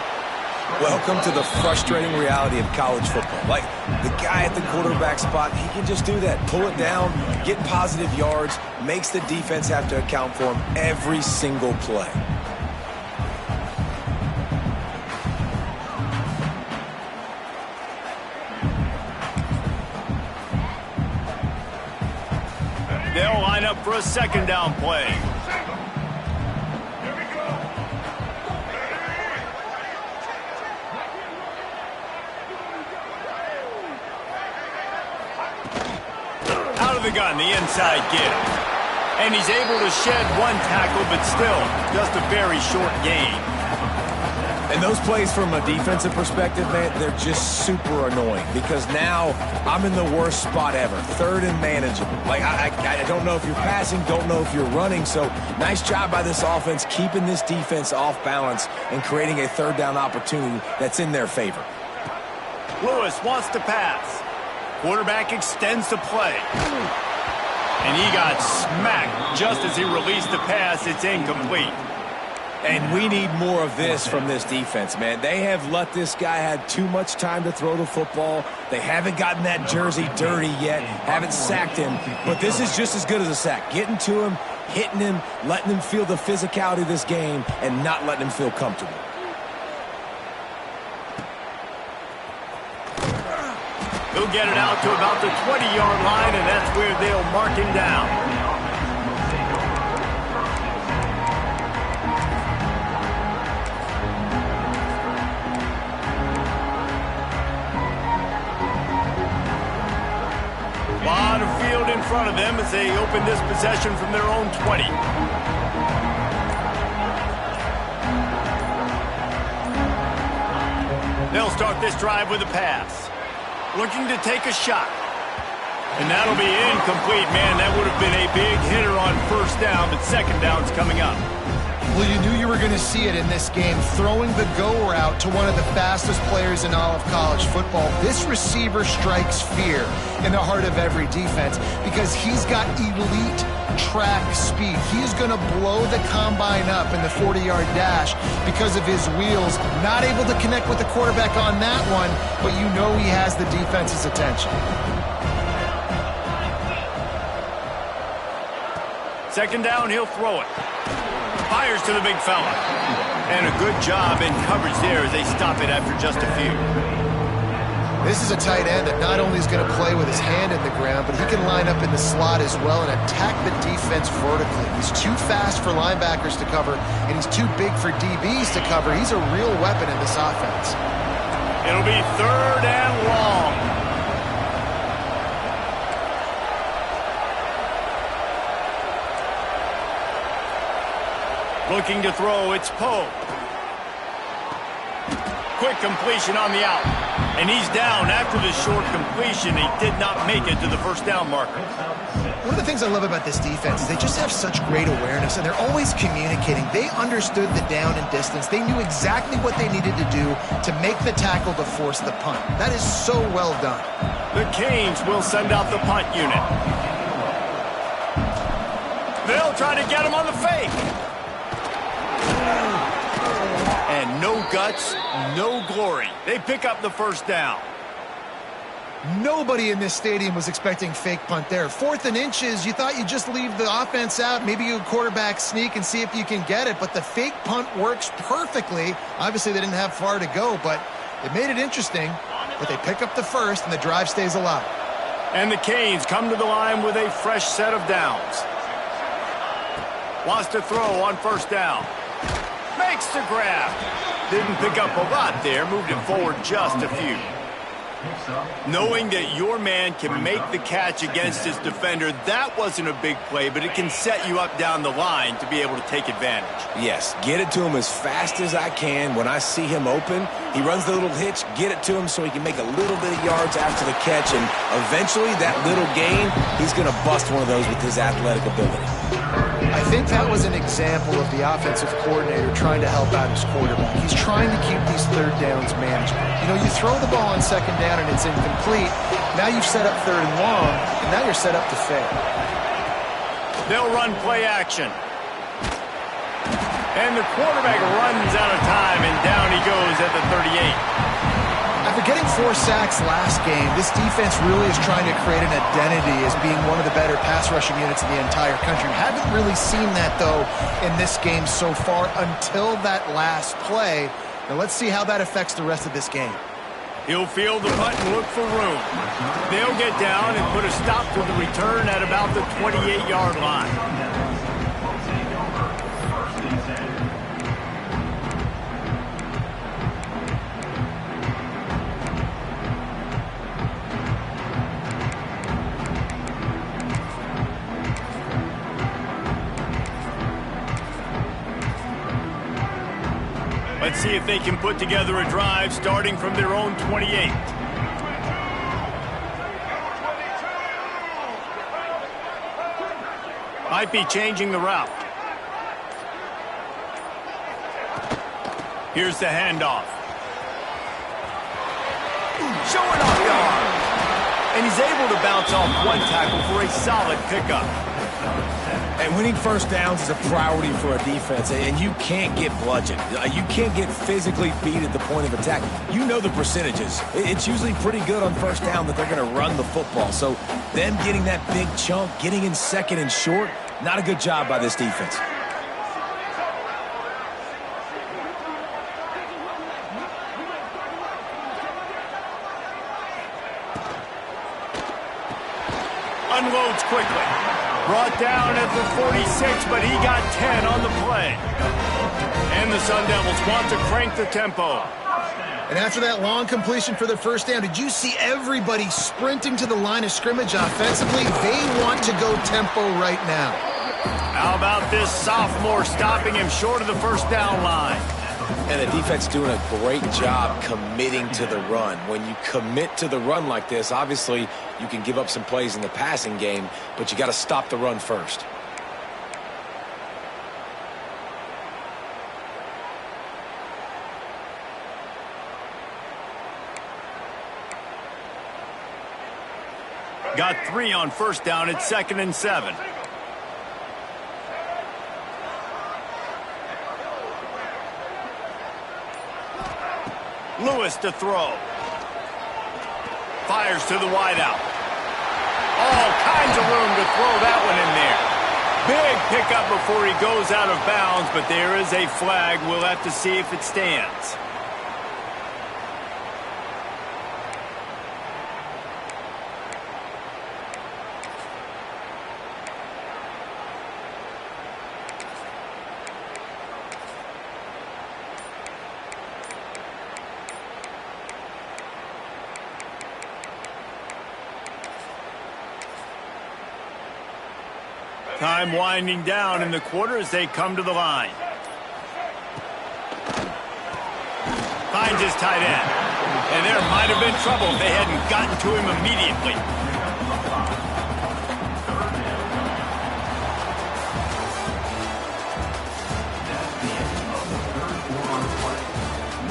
Speaker 2: Welcome to the frustrating reality of college football. Like, the guy at the quarterback spot, he can just do that. Pull it down, get positive yards, makes the defense have to account for him every single play.
Speaker 1: They'll line up for a 2nd down play. Out of the gun, the inside give. And he's able to shed 1 tackle, but still just a very short gain.
Speaker 2: And those plays from a defensive perspective, man, they're just super annoying because now I'm in the worst spot ever, 3rd and manageable. Like, I don't know if you're passing, don't know if you're running, so nice job by this offense keeping this defense off balance and creating a 3rd down opportunity that's in their favor.
Speaker 1: Lewis wants to pass. Quarterback extends the play. And he got smacked just as he released the pass. It's incomplete.
Speaker 2: And we need more of this from this defense, man. They have let this guy have too much time to throw the football. They haven't gotten that jersey dirty yet, haven't sacked him. But this is just as good as a sack. Getting to him, hitting him, letting him feel the physicality of this game, and not letting him feel comfortable.
Speaker 1: He'll get it out to about the 20-yard line, and that's where they'll mark him down. Lot of field in front of them as they open this possession from their own 20. They'll start this drive with a pass. Looking to take a shot. And that'll be incomplete. Man, that would have been a big hitter on 1st down, but 2nd down's coming up.
Speaker 3: Well, you knew you were going to see it in this game, throwing the go route to one of the fastest players in all of college football. This receiver strikes fear in the heart of every defense because he's got elite track speed. He's going to blow the combine up in the 40-yard dash because of his wheels. Not able to connect with the quarterback on that one, but you know he has the defense's attention.
Speaker 1: 2nd down, he'll throw it. Fires to the big fella. And a good job in coverage there as they stop it after just a few.
Speaker 3: This is a tight end that not only is going to play with his hand in the ground, but he can line up in the slot as well and attack the defense vertically. He's too fast for linebackers to cover, and he's too big for DBs to cover. He's a real weapon in this offense.
Speaker 1: It'll be 3rd and long. Looking to throw, it's Poe. Quick completion on the out. And he's down after the short completion. He did not make it to the 1st down marker.
Speaker 3: One of the things I love about this defense is they just have such great awareness, and they're always communicating. They understood the down and distance. They knew exactly what they needed to do to make the tackle to force the punt. That is so well done.
Speaker 1: The Canes will send out the punt unit. They'll try to get him on the fake. And no guts, no glory. They pick up the first down.
Speaker 3: Nobody in this stadium was expecting fake punt there. 4th and inches, you thought you'd just leave the offense out. Maybe you quarterback sneak and see if you can get it. But the fake punt works perfectly. Obviously, they didn't have far to go, but it made it interesting. But they pick up the first, and the drive stays alive.
Speaker 1: And the Canes come to the line with a fresh set of downs. Wants to throw on first down. Makes the grab. Didn't pick up a lot there. Moved it forward just a few. Knowing that your man can make the catch against his defender, that wasn't a big play, but it can set you up down the line to be able to take advantage.
Speaker 2: Yes, get it to him as fast as I can. When I see him open, he runs the little hitch, get it to him so he can make a little bit of yards after the catch, and eventually that little gain, he's going to bust one of those with his athletic ability.
Speaker 3: I think that was an example of the offensive coordinator trying to help out his quarterback. He's trying to keep these third downs manageable. You know, you throw the ball on second down and it's incomplete. Now you've set up 3rd and long, and now you're set up to fail.
Speaker 1: They'll run play action. And the quarterback runs out of time, and down he goes at the 38.
Speaker 3: After getting 4 sacks last game, this defense really is trying to create an identity as being one of the better pass rushing units in the entire country. We haven't really seen that, though, in this game so far until that last play. Now let's see how that affects the rest of this game.
Speaker 1: He'll field the punt and look for room. They'll get down and put a stop to the return at about the 28-yard line. Let's see if they can put together a drive starting from their own 28. Might be changing the route. Here's the handoff. Showing off the arm. And he's able to bounce off one tackle for a solid pickup.
Speaker 2: And winning first downs is a priority for a defense, and you can't get bludgeoned. You can't get physically beat at the point of attack. You know the percentages. It's usually pretty good on first down that they're going to run the football. So them getting that big chunk, getting in second and short, not a good job by this defense.
Speaker 1: Unloads quickly. Brought down at the 46, but he got 10 on the play. And the Sun Devils want to crank the tempo.
Speaker 3: And after that long completion for the first down, did you see everybody sprinting to the line of scrimmage offensively? They want to go tempo right now.
Speaker 1: How about this sophomore stopping him short of the first down line?
Speaker 2: And the defense doing a great job committing to the run. When you commit to the run like this, obviously you can give up some plays in the passing game, but you got to stop the run first.
Speaker 1: Got 3 on first down at 2nd and 7. Lewis to throw. Fires to the wideout. All kinds of room to throw that one in there. Big pickup before he goes out of bounds, but there is a flag. We'll have to see if it stands. Time winding down in the quarter as they come to the line. Finds his tight end. And there might have been trouble if they hadn't gotten to him immediately.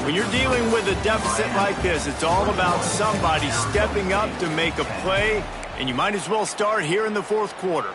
Speaker 1: When you're dealing with a deficit like this, it's all about somebody stepping up to make a play, and you might as well start here in the fourth quarter.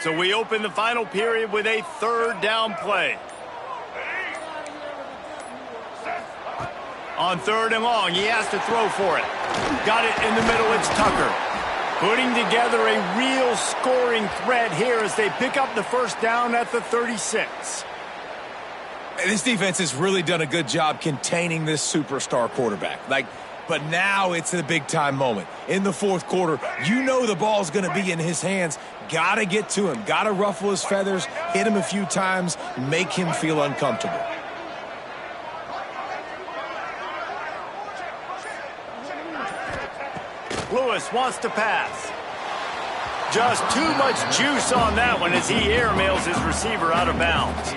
Speaker 1: So we open the final period with a third down play. On third and long, he has to throw for it. Got it in the middle, it's Tucker. Putting together a real scoring threat here as they pick up the first down at the 36.
Speaker 2: This defense has really done a good job containing this superstar quarterback. But now it's a big-time moment. In the fourth quarter, you know the ball's going to be in his hands. Got to get to him. Got to ruffle his feathers, hit him a few times, make him feel uncomfortable.
Speaker 1: Lewis wants to pass. Just too much juice on that one as he airmails his receiver out of bounds.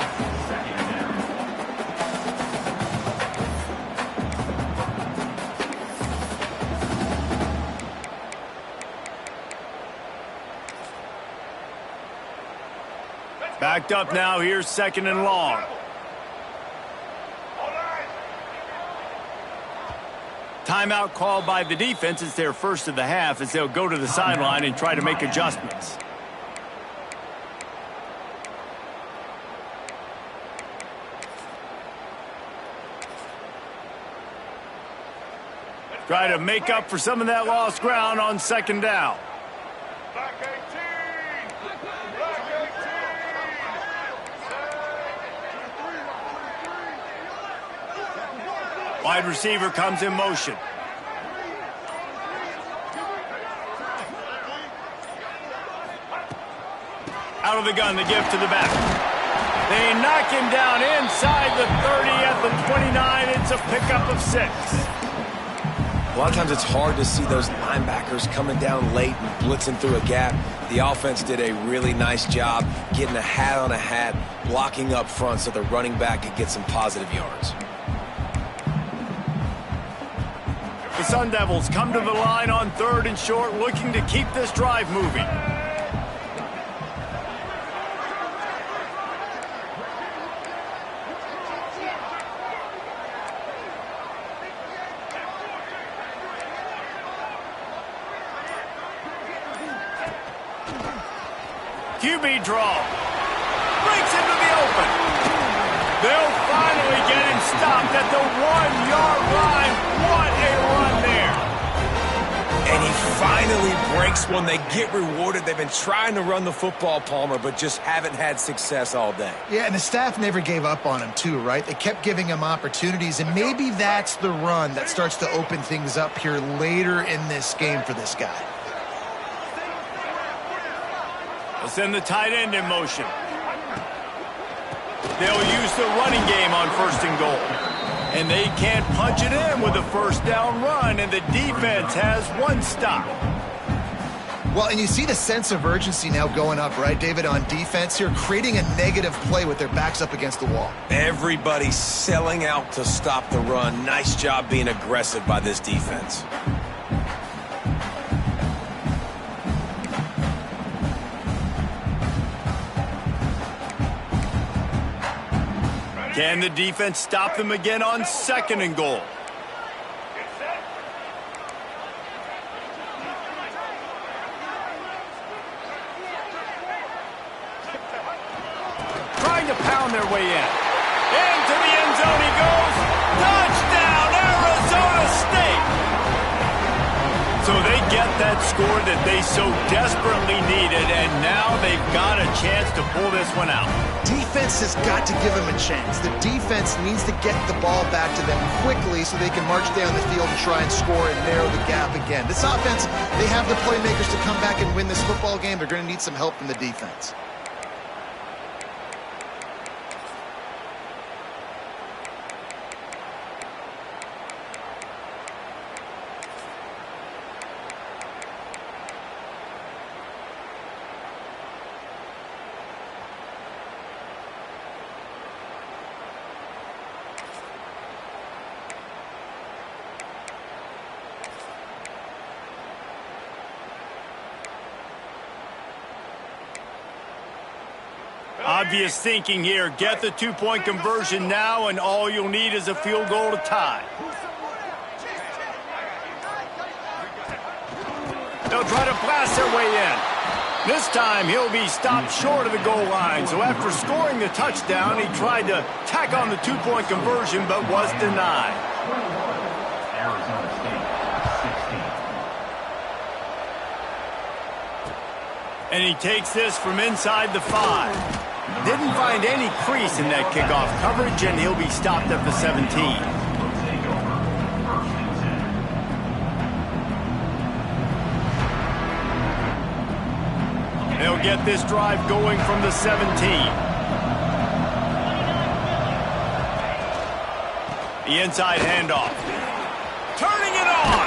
Speaker 1: Backed up now, here's second and long. Timeout called by the defense. It's their first of the half as they'll go to the sideline and try to make adjustments. Try to make up for some of that lost ground on second down. Wide receiver comes in motion. Out of the gun, the give to the back. They knock him down inside the 30 at the 29. It's a pickup of 6.
Speaker 2: A lot of times it's hard to see those linebackers coming down late and blitzing through a gap. The offense did a really nice job getting a hat on a hat, blocking up front so the running back could get some positive yards.
Speaker 1: The Sun Devils come to the line on third and short, looking to keep this drive moving. QB draw. Breaks into the open. They'll finally get him stopped at the 1-yard line. What a run there.
Speaker 2: And he finally breaks one. They get rewarded. They've been trying to run the football, Palmer, but just haven't had success all day.
Speaker 3: Yeah, and the staff never gave up on him too, right? They kept giving him opportunities, and maybe that's the run that starts to open things up here later in this game for this guy.
Speaker 1: They'll send the tight end in motion. They'll use the running game on first and goal. And they can't punch it in with a first down run, and the defense has one stop.
Speaker 3: Well, and you see the sense of urgency now going up, right, David, on defense here, creating a negative play with their backs up against the wall.
Speaker 2: Everybody's selling out to stop the run. Nice job being aggressive by this defense.
Speaker 1: Can the defense stop them again on second and goal? Trying to pound their way in. Into the end zone he goes. Touchdown, Arizona State! So they get that score that they so desperately needed, and now they've got a chance to pull this one out.
Speaker 3: Defense has got to give them a chance. The defense needs to get the ball back to them quickly so they can march down the field and try and score and narrow the gap again. This offense, they have the playmakers to come back and win this football game. They're going to need some help from the defense.
Speaker 1: Obvious thinking here. Get the two-point conversion now, and all you'll need is a field goal to tie. They'll try to blast their way in. This time, he'll be stopped short of the goal line. So after scoring the touchdown, he tried to tack on the two-point conversion, but was denied.
Speaker 5: Arizona State, 16.
Speaker 1: And he takes this from inside the 5. Didn't find any crease in that kickoff coverage, and he'll be stopped at the 17. They'll get this drive going from the 17. The inside handoff. Turning it on.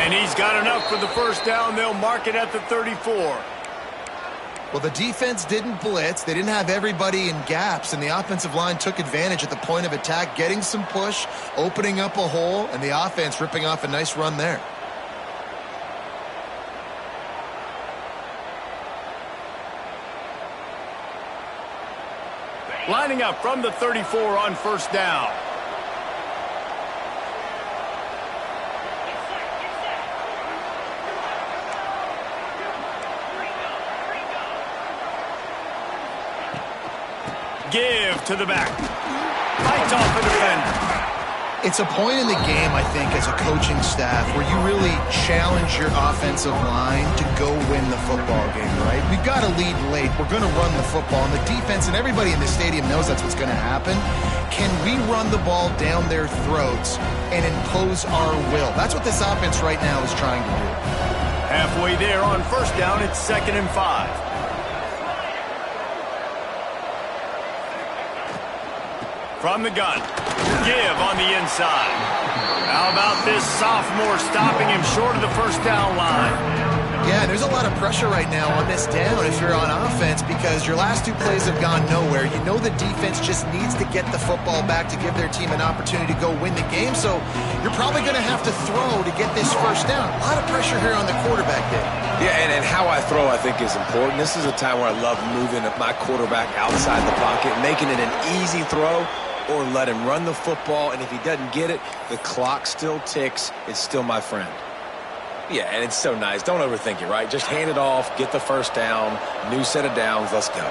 Speaker 1: And he's got enough for the first down. They'll mark it at the 34.
Speaker 3: Well, the defense didn't blitz. They didn't have everybody in gaps, and the offensive line took advantage at the point of attack, getting some push, opening up a hole, and the offense ripping off a nice run there.
Speaker 1: Lining up from the 34 on first down. Give to the back. Fights off the defender.
Speaker 3: It's a point in the game, I think, as a coaching staff where you really challenge your offensive line to go win the football game, right? We've got to lead late. We're going to run the football. And the defense and everybody in the stadium knows that's what's going to happen. Can we run the ball down their throats and impose our will? That's what this offense right now is trying to do.
Speaker 1: Halfway there on first down, it's 2nd and 5. From the gun. Give on the inside. How about this sophomore stopping him short of the first down line?
Speaker 3: Yeah, there's a lot of pressure right now on this down if you're on offense because your last two plays have gone nowhere. You know the defense just needs to get the football back to give their team an opportunity to go win the game, so you're probably going to have to throw to get this first down. A lot of pressure here on the quarterback there.
Speaker 2: Yeah, and how I throw, I think, is important. This is a time where I love moving my quarterback outside the pocket, making it an easy throw, or let him run the football, and if he doesn't get it, the clock still ticks. It's still my friend. Yeah, and it's so nice. Don't overthink it, right? Just hand it off, get the first down, new set of downs, let's go.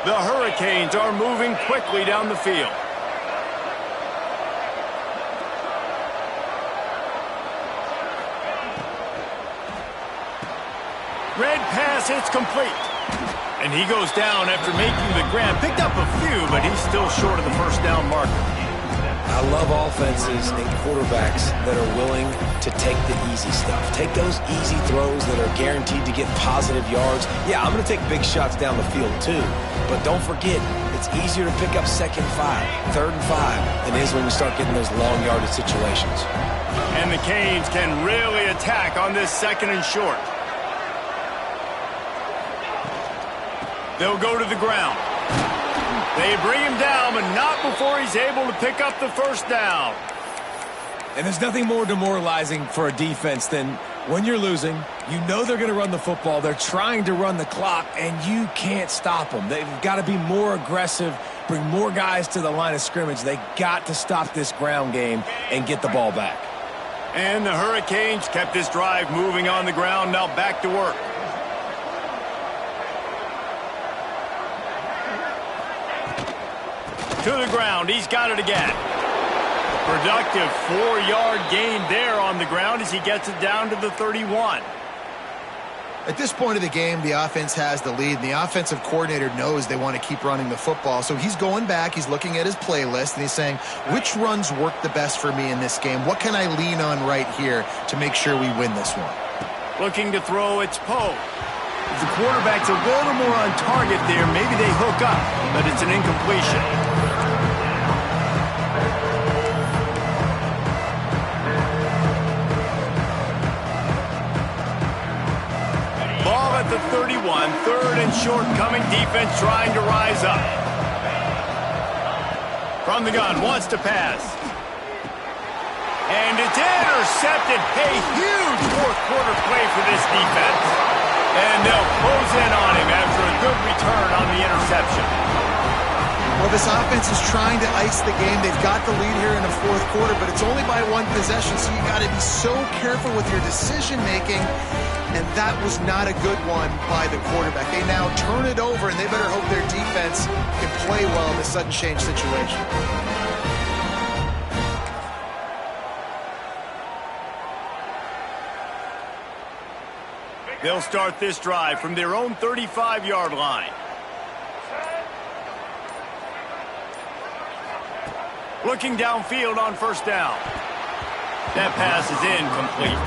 Speaker 1: The Hurricanes are moving quickly down the field. Red pass, it's complete. And he goes down after making the grab. Picked up a few, but he's still short of the first down marker.
Speaker 2: I love offenses and quarterbacks that are willing to take the easy stuff. Take those easy throws that are guaranteed to get positive yards. Yeah, I'm going to take big shots down the field too. But don't forget, it's easier to pick up 2nd and 5, 3rd and 5 than it is when we start getting those long yardage situations.
Speaker 1: And the Canes can really attack on this 2nd and short. They'll go to the ground. They bring him down, but not before he's able to pick up the first down.
Speaker 2: And there's nothing more demoralizing for a defense than when you're losing, you know they're going to run the football, they're trying to run the clock, and you can't stop them. They've got to be more aggressive, bring more guys to the line of scrimmage. They got to stop this ground game and get the ball back.
Speaker 1: And the Hurricanes kept this drive moving on the ground, now back to work. To the ground, he's got it again. Productive 4-yard gain there on the ground as he gets it down to the 31.
Speaker 3: At this point of the game, the offense has the lead, and the offensive coordinator knows they want to keep running the football. So he's going back, he's looking at his playlist, and he's saying, which runs work the best for me in this game? What can I lean on right here to make sure we win this one?
Speaker 1: Looking to throw, it's Poe. If the quarterback's a little more on target there, maybe they hook up, but it's an incompletion. Ball at the 31, 3rd and short coming, defense trying to rise up. From the gun, wants to pass. And it's intercepted. A huge fourth quarter play for this defense. And they'll close in on him after a good return on the interception.
Speaker 3: Well, this offense is trying to ice the game. They've got the lead here in the fourth quarter, but it's only by one possession, so you got to be so careful with your decision-making, and that was not a good one by the quarterback. They now turn it over, and they better hope their defense can play well in this sudden change situation.
Speaker 1: They'll start this drive from their own 35-yard line. Looking downfield on first down. That pass is incomplete.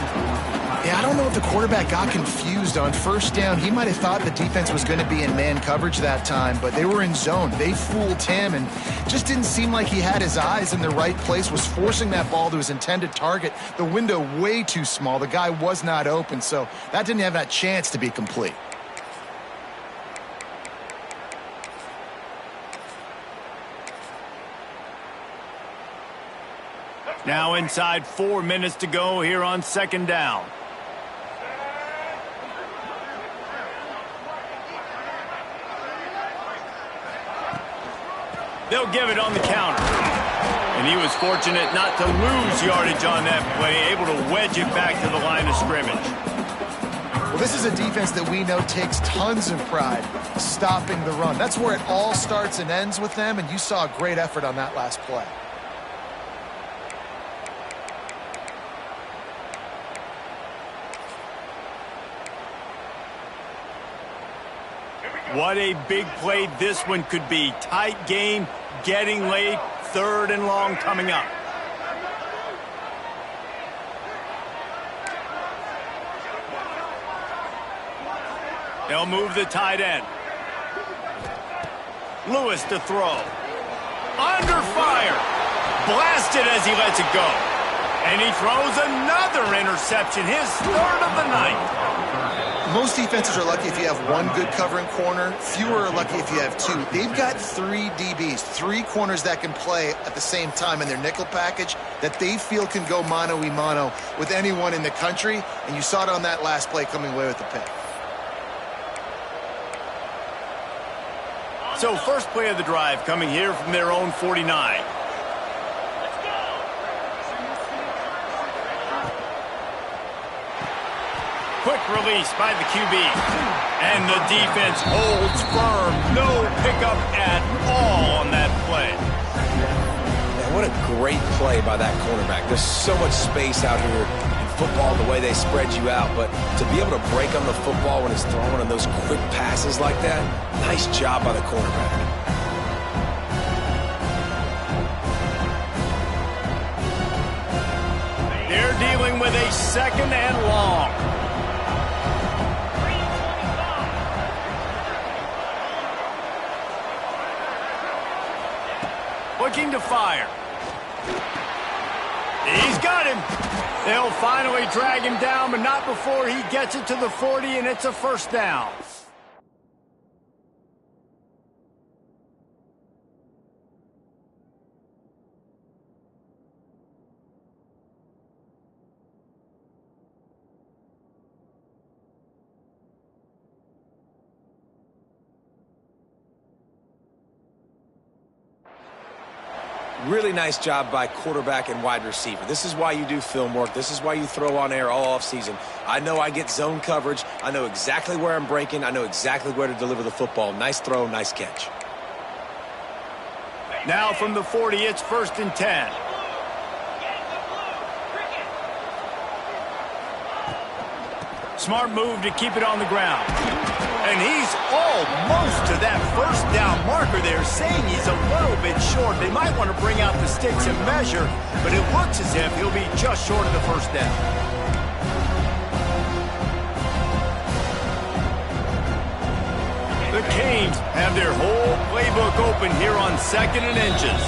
Speaker 3: Yeah, I don't know if the quarterback got confused on first down. He might have thought the defense was going to be in man coverage that time, but they were in zone. They fooled him and just didn't seem like he had his eyes in the right place, was forcing that ball to his intended target. The window way too small. The guy was not open, so that didn't have that chance to be complete.
Speaker 1: Now inside 4 minutes to go here on second down. They'll give it on the counter. And he was fortunate not to lose yardage on that play, able to wedge it back to the line of scrimmage.
Speaker 3: Well, this is a defense that we know takes tons of pride stopping the run. That's where it all starts and ends with them, and you saw a great effort on that last play.
Speaker 1: What a big play this one could be. Tight game, getting late, third and long coming up. They'll move the tight end. Lewis to throw. Under fire. Blasted as he lets it go. And he throws another interception, his third of the night.
Speaker 3: Most defenses are lucky if you have one good covering corner. Fewer are lucky if you have two. They've got three DBs, three corners that can play at the same time in their nickel package that they feel can go mano-a-mano with anyone in the country, and you saw it on that last play coming away with the pick.
Speaker 1: So first play of the drive coming here from their own 49. Quick release by the QB. And the defense holds firm. No pickup at all on that play.
Speaker 2: Man, what a great play by that cornerback. There's so much space out here in football, the way they spread you out. But to be able to break on the football when it's thrown on those quick passes like that, nice job by the cornerback.
Speaker 1: They're dealing with a second and long. Looking to fire. He's got him. They'll finally drag him down, but not before he gets it to the 40, and it's a first down.
Speaker 2: Really nice job by quarterback and wide receiver. This is why you do film work. This is why you throw on air all offseason. I know I get zone coverage. I know exactly where I'm breaking. I know exactly where to deliver the football. Nice throw, nice catch.
Speaker 1: Now from the 40, it's 1st and 10. Smart move to keep it on the ground. And he's almost to that first down marker there, saying he's a little bit short. They might want to bring out the sticks and measure, but it looks as if he'll be just short of the first down. The Canes have their whole playbook open here on 2nd and inches.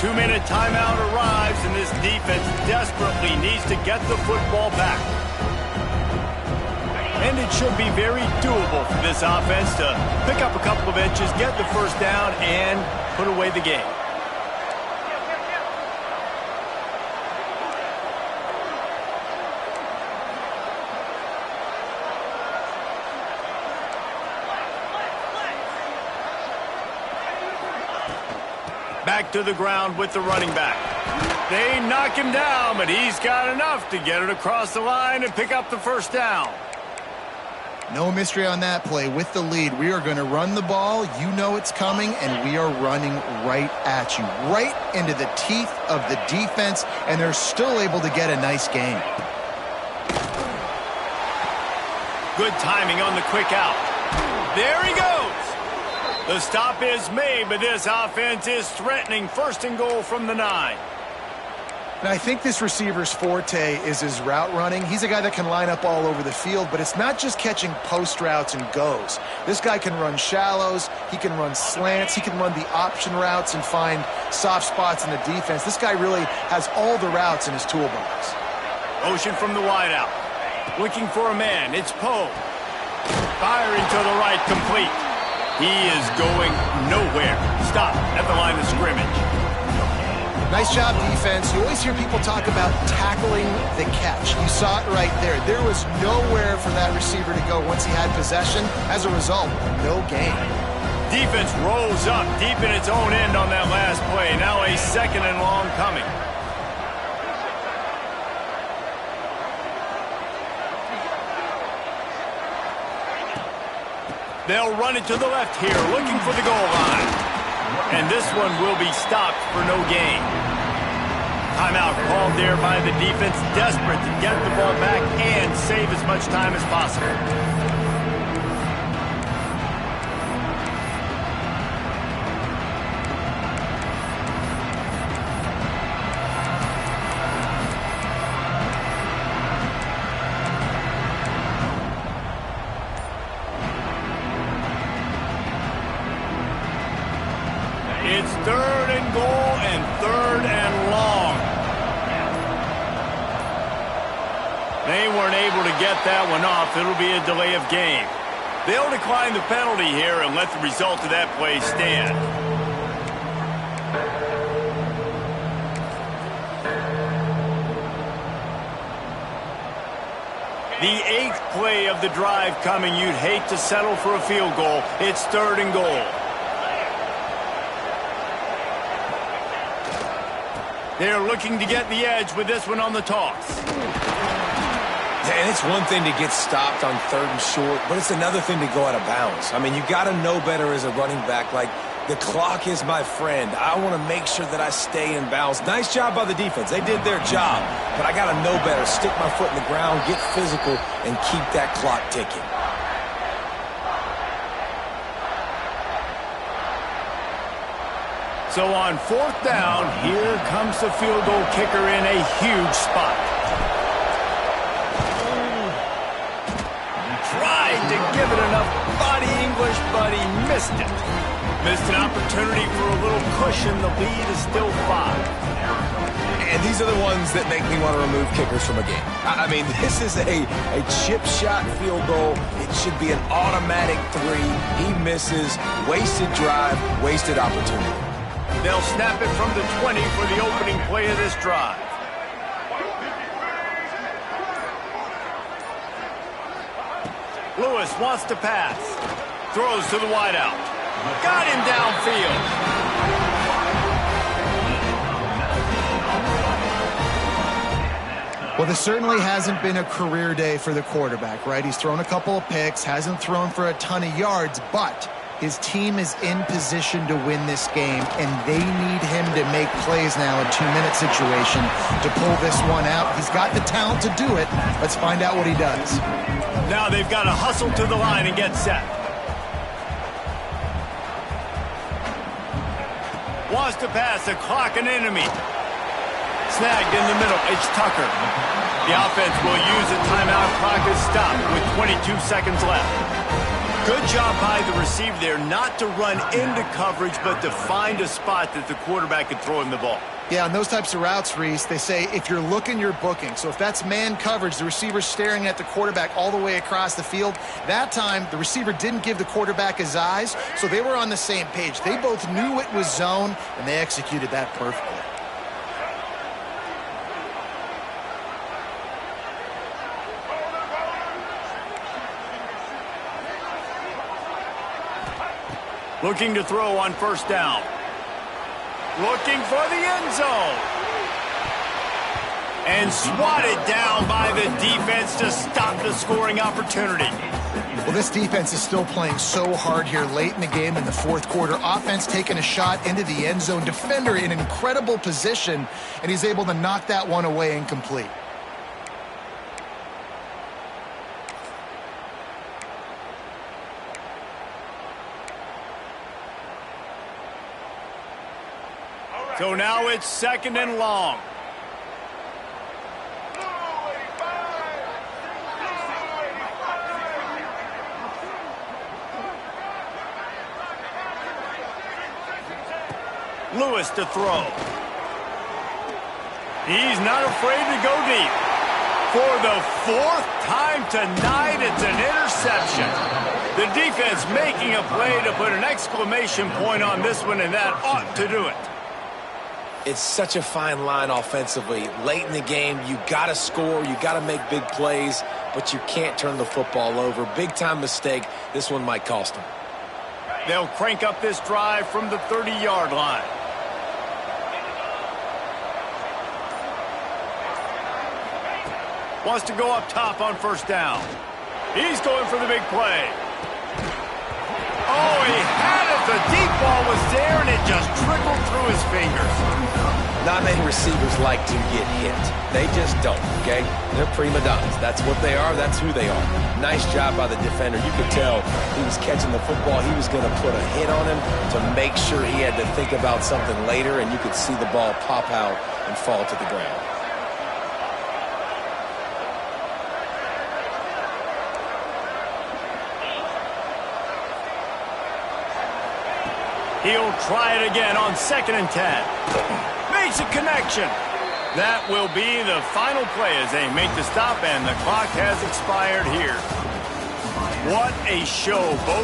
Speaker 1: 2-minute timeout arrives, and this defense desperately needs to get the football back. And it should be very doable for this offense to pick up a couple of inches, get the first down, and put away the game. Back to the ground with the running back. They knock him down, but he's got enough to get it across the line and pick up the first down.
Speaker 3: No mystery on that play. With the lead, we are going to run the ball. You know it's coming, and we are running right at you, right into the teeth of the defense, and they're still able to get a nice gain.
Speaker 1: Good timing on the quick out. There he goes. The stop is made, but this offense is threatening. First and goal from the 9.
Speaker 3: And I think this receiver's forte is his route running. He's a guy that can line up all over the field, but it's not just catching post routes and goes. This guy can run shallows, he can run slants, he can run the option routes and find soft spots in the defense. This guy really has all the routes in his toolbox.
Speaker 1: Motion from the wideout. Looking for a man. It's Poe. Firing to the right, complete. He is going nowhere. Stop at the line of scrimmage.
Speaker 3: Nice job, defense. You always hear people talk about tackling the catch. You saw it right there. There was nowhere for that receiver to go once he had possession. As a result, no gain.
Speaker 1: Defense rolls up deep in its own end on that last play. Now a second and long coming. They'll run it to the left here, looking for the goal line. And this one will be stopped for no gain. Timeout called there by the defense, desperate to get the ball back and save as much time as possible. It's third and goal and third and long. They weren't able to get that one off. It'll be a delay of game. They'll decline the penalty here and let the result of that play stand. The 8th play of the drive coming. You'd hate to settle for a field goal. It's third and goal. They're looking to get the edge with this one on the toss.
Speaker 2: And it's one thing to get stopped on third and short, but it's another thing to go out of bounds. I mean, you got to know better as a running back. Like, the clock is my friend. I want to make sure that I stay in bounds. Nice job by the defense. They did their job, but I got to know better. Stick my foot in the ground, get physical, and keep that clock ticking.
Speaker 1: So on 4th down, here comes the field goal kicker in a huge spot. Tried to give it enough body English, but he missed it. Missed an opportunity for a little cushion. The lead is still 5.
Speaker 2: And these are the ones that make me want to remove kickers from a game. I mean, this is a chip shot field goal. It should be an automatic 3. He misses. Wasted drive, wasted opportunity.
Speaker 1: They'll snap it from the 20 for the opening play of this drive. Lewis wants to pass. Throws to the wideout. Got him downfield.
Speaker 3: Well, this certainly hasn't been a career day for the quarterback, right? He's thrown a couple of picks, hasn't thrown for a ton of yards, but his team is in position to win this game, and they need him to make plays now, a 2-minute situation, to pull this one out. He's got the talent to do it. Let's find out what he does.
Speaker 1: Now they've got to hustle to the line and get set. Wants to pass, a clock an enemy. Snagged in the middle, it's Tucker. The offense will use a timeout. Clock is stopped with 22 seconds left. Good job by the receiver there not to run into coverage, but to find a spot that the quarterback can throw him the ball.
Speaker 3: Yeah, on those types of routes, Reese, they say if you're looking, you're booking. So if that's man coverage, the receiver's staring at the quarterback all the way across the field. That time, the receiver didn't give the quarterback his eyes, so they were on the same page. They both knew it was zone, and they executed that perfectly.
Speaker 1: Looking to throw on 1st down. Looking for the end zone. And swatted down by the defense to stop the scoring opportunity.
Speaker 3: Well, this defense is still playing so hard here late in the game in the fourth quarter. Offense taking a shot into the end zone. Defender in incredible position, and he's able to knock that one away incomplete.
Speaker 1: So now it's 2nd and long. Lewis to throw. He's not afraid to go deep. For the 4th time tonight, it's an interception. The defense making a play to put an exclamation point on this one, and that ought to do it.
Speaker 2: It's such a fine line offensively. Late in the game, you got to score, you got to make big plays, but you can't turn the football over. Big-time mistake. This one might cost them.
Speaker 1: They'll crank up this drive from the 30-yard line. Wants to go up top on 1st down. He's going for the big play. Oh, he had it. The deep ball was there, and it just trickled through his fingers.
Speaker 2: Not many receivers like to get hit. They just don't, okay? They're prima donnas. That's what they are. That's who they are. Nice job by the defender. You could tell he was catching the football. He was going to put a hit on him to make sure he had to think about something later, and you could see the ball pop out and fall to the ground.
Speaker 1: He'll try it again on 2nd and 10. Makes a connection. That will be the final play as they make the stop, and the clock has expired here. What a show. Both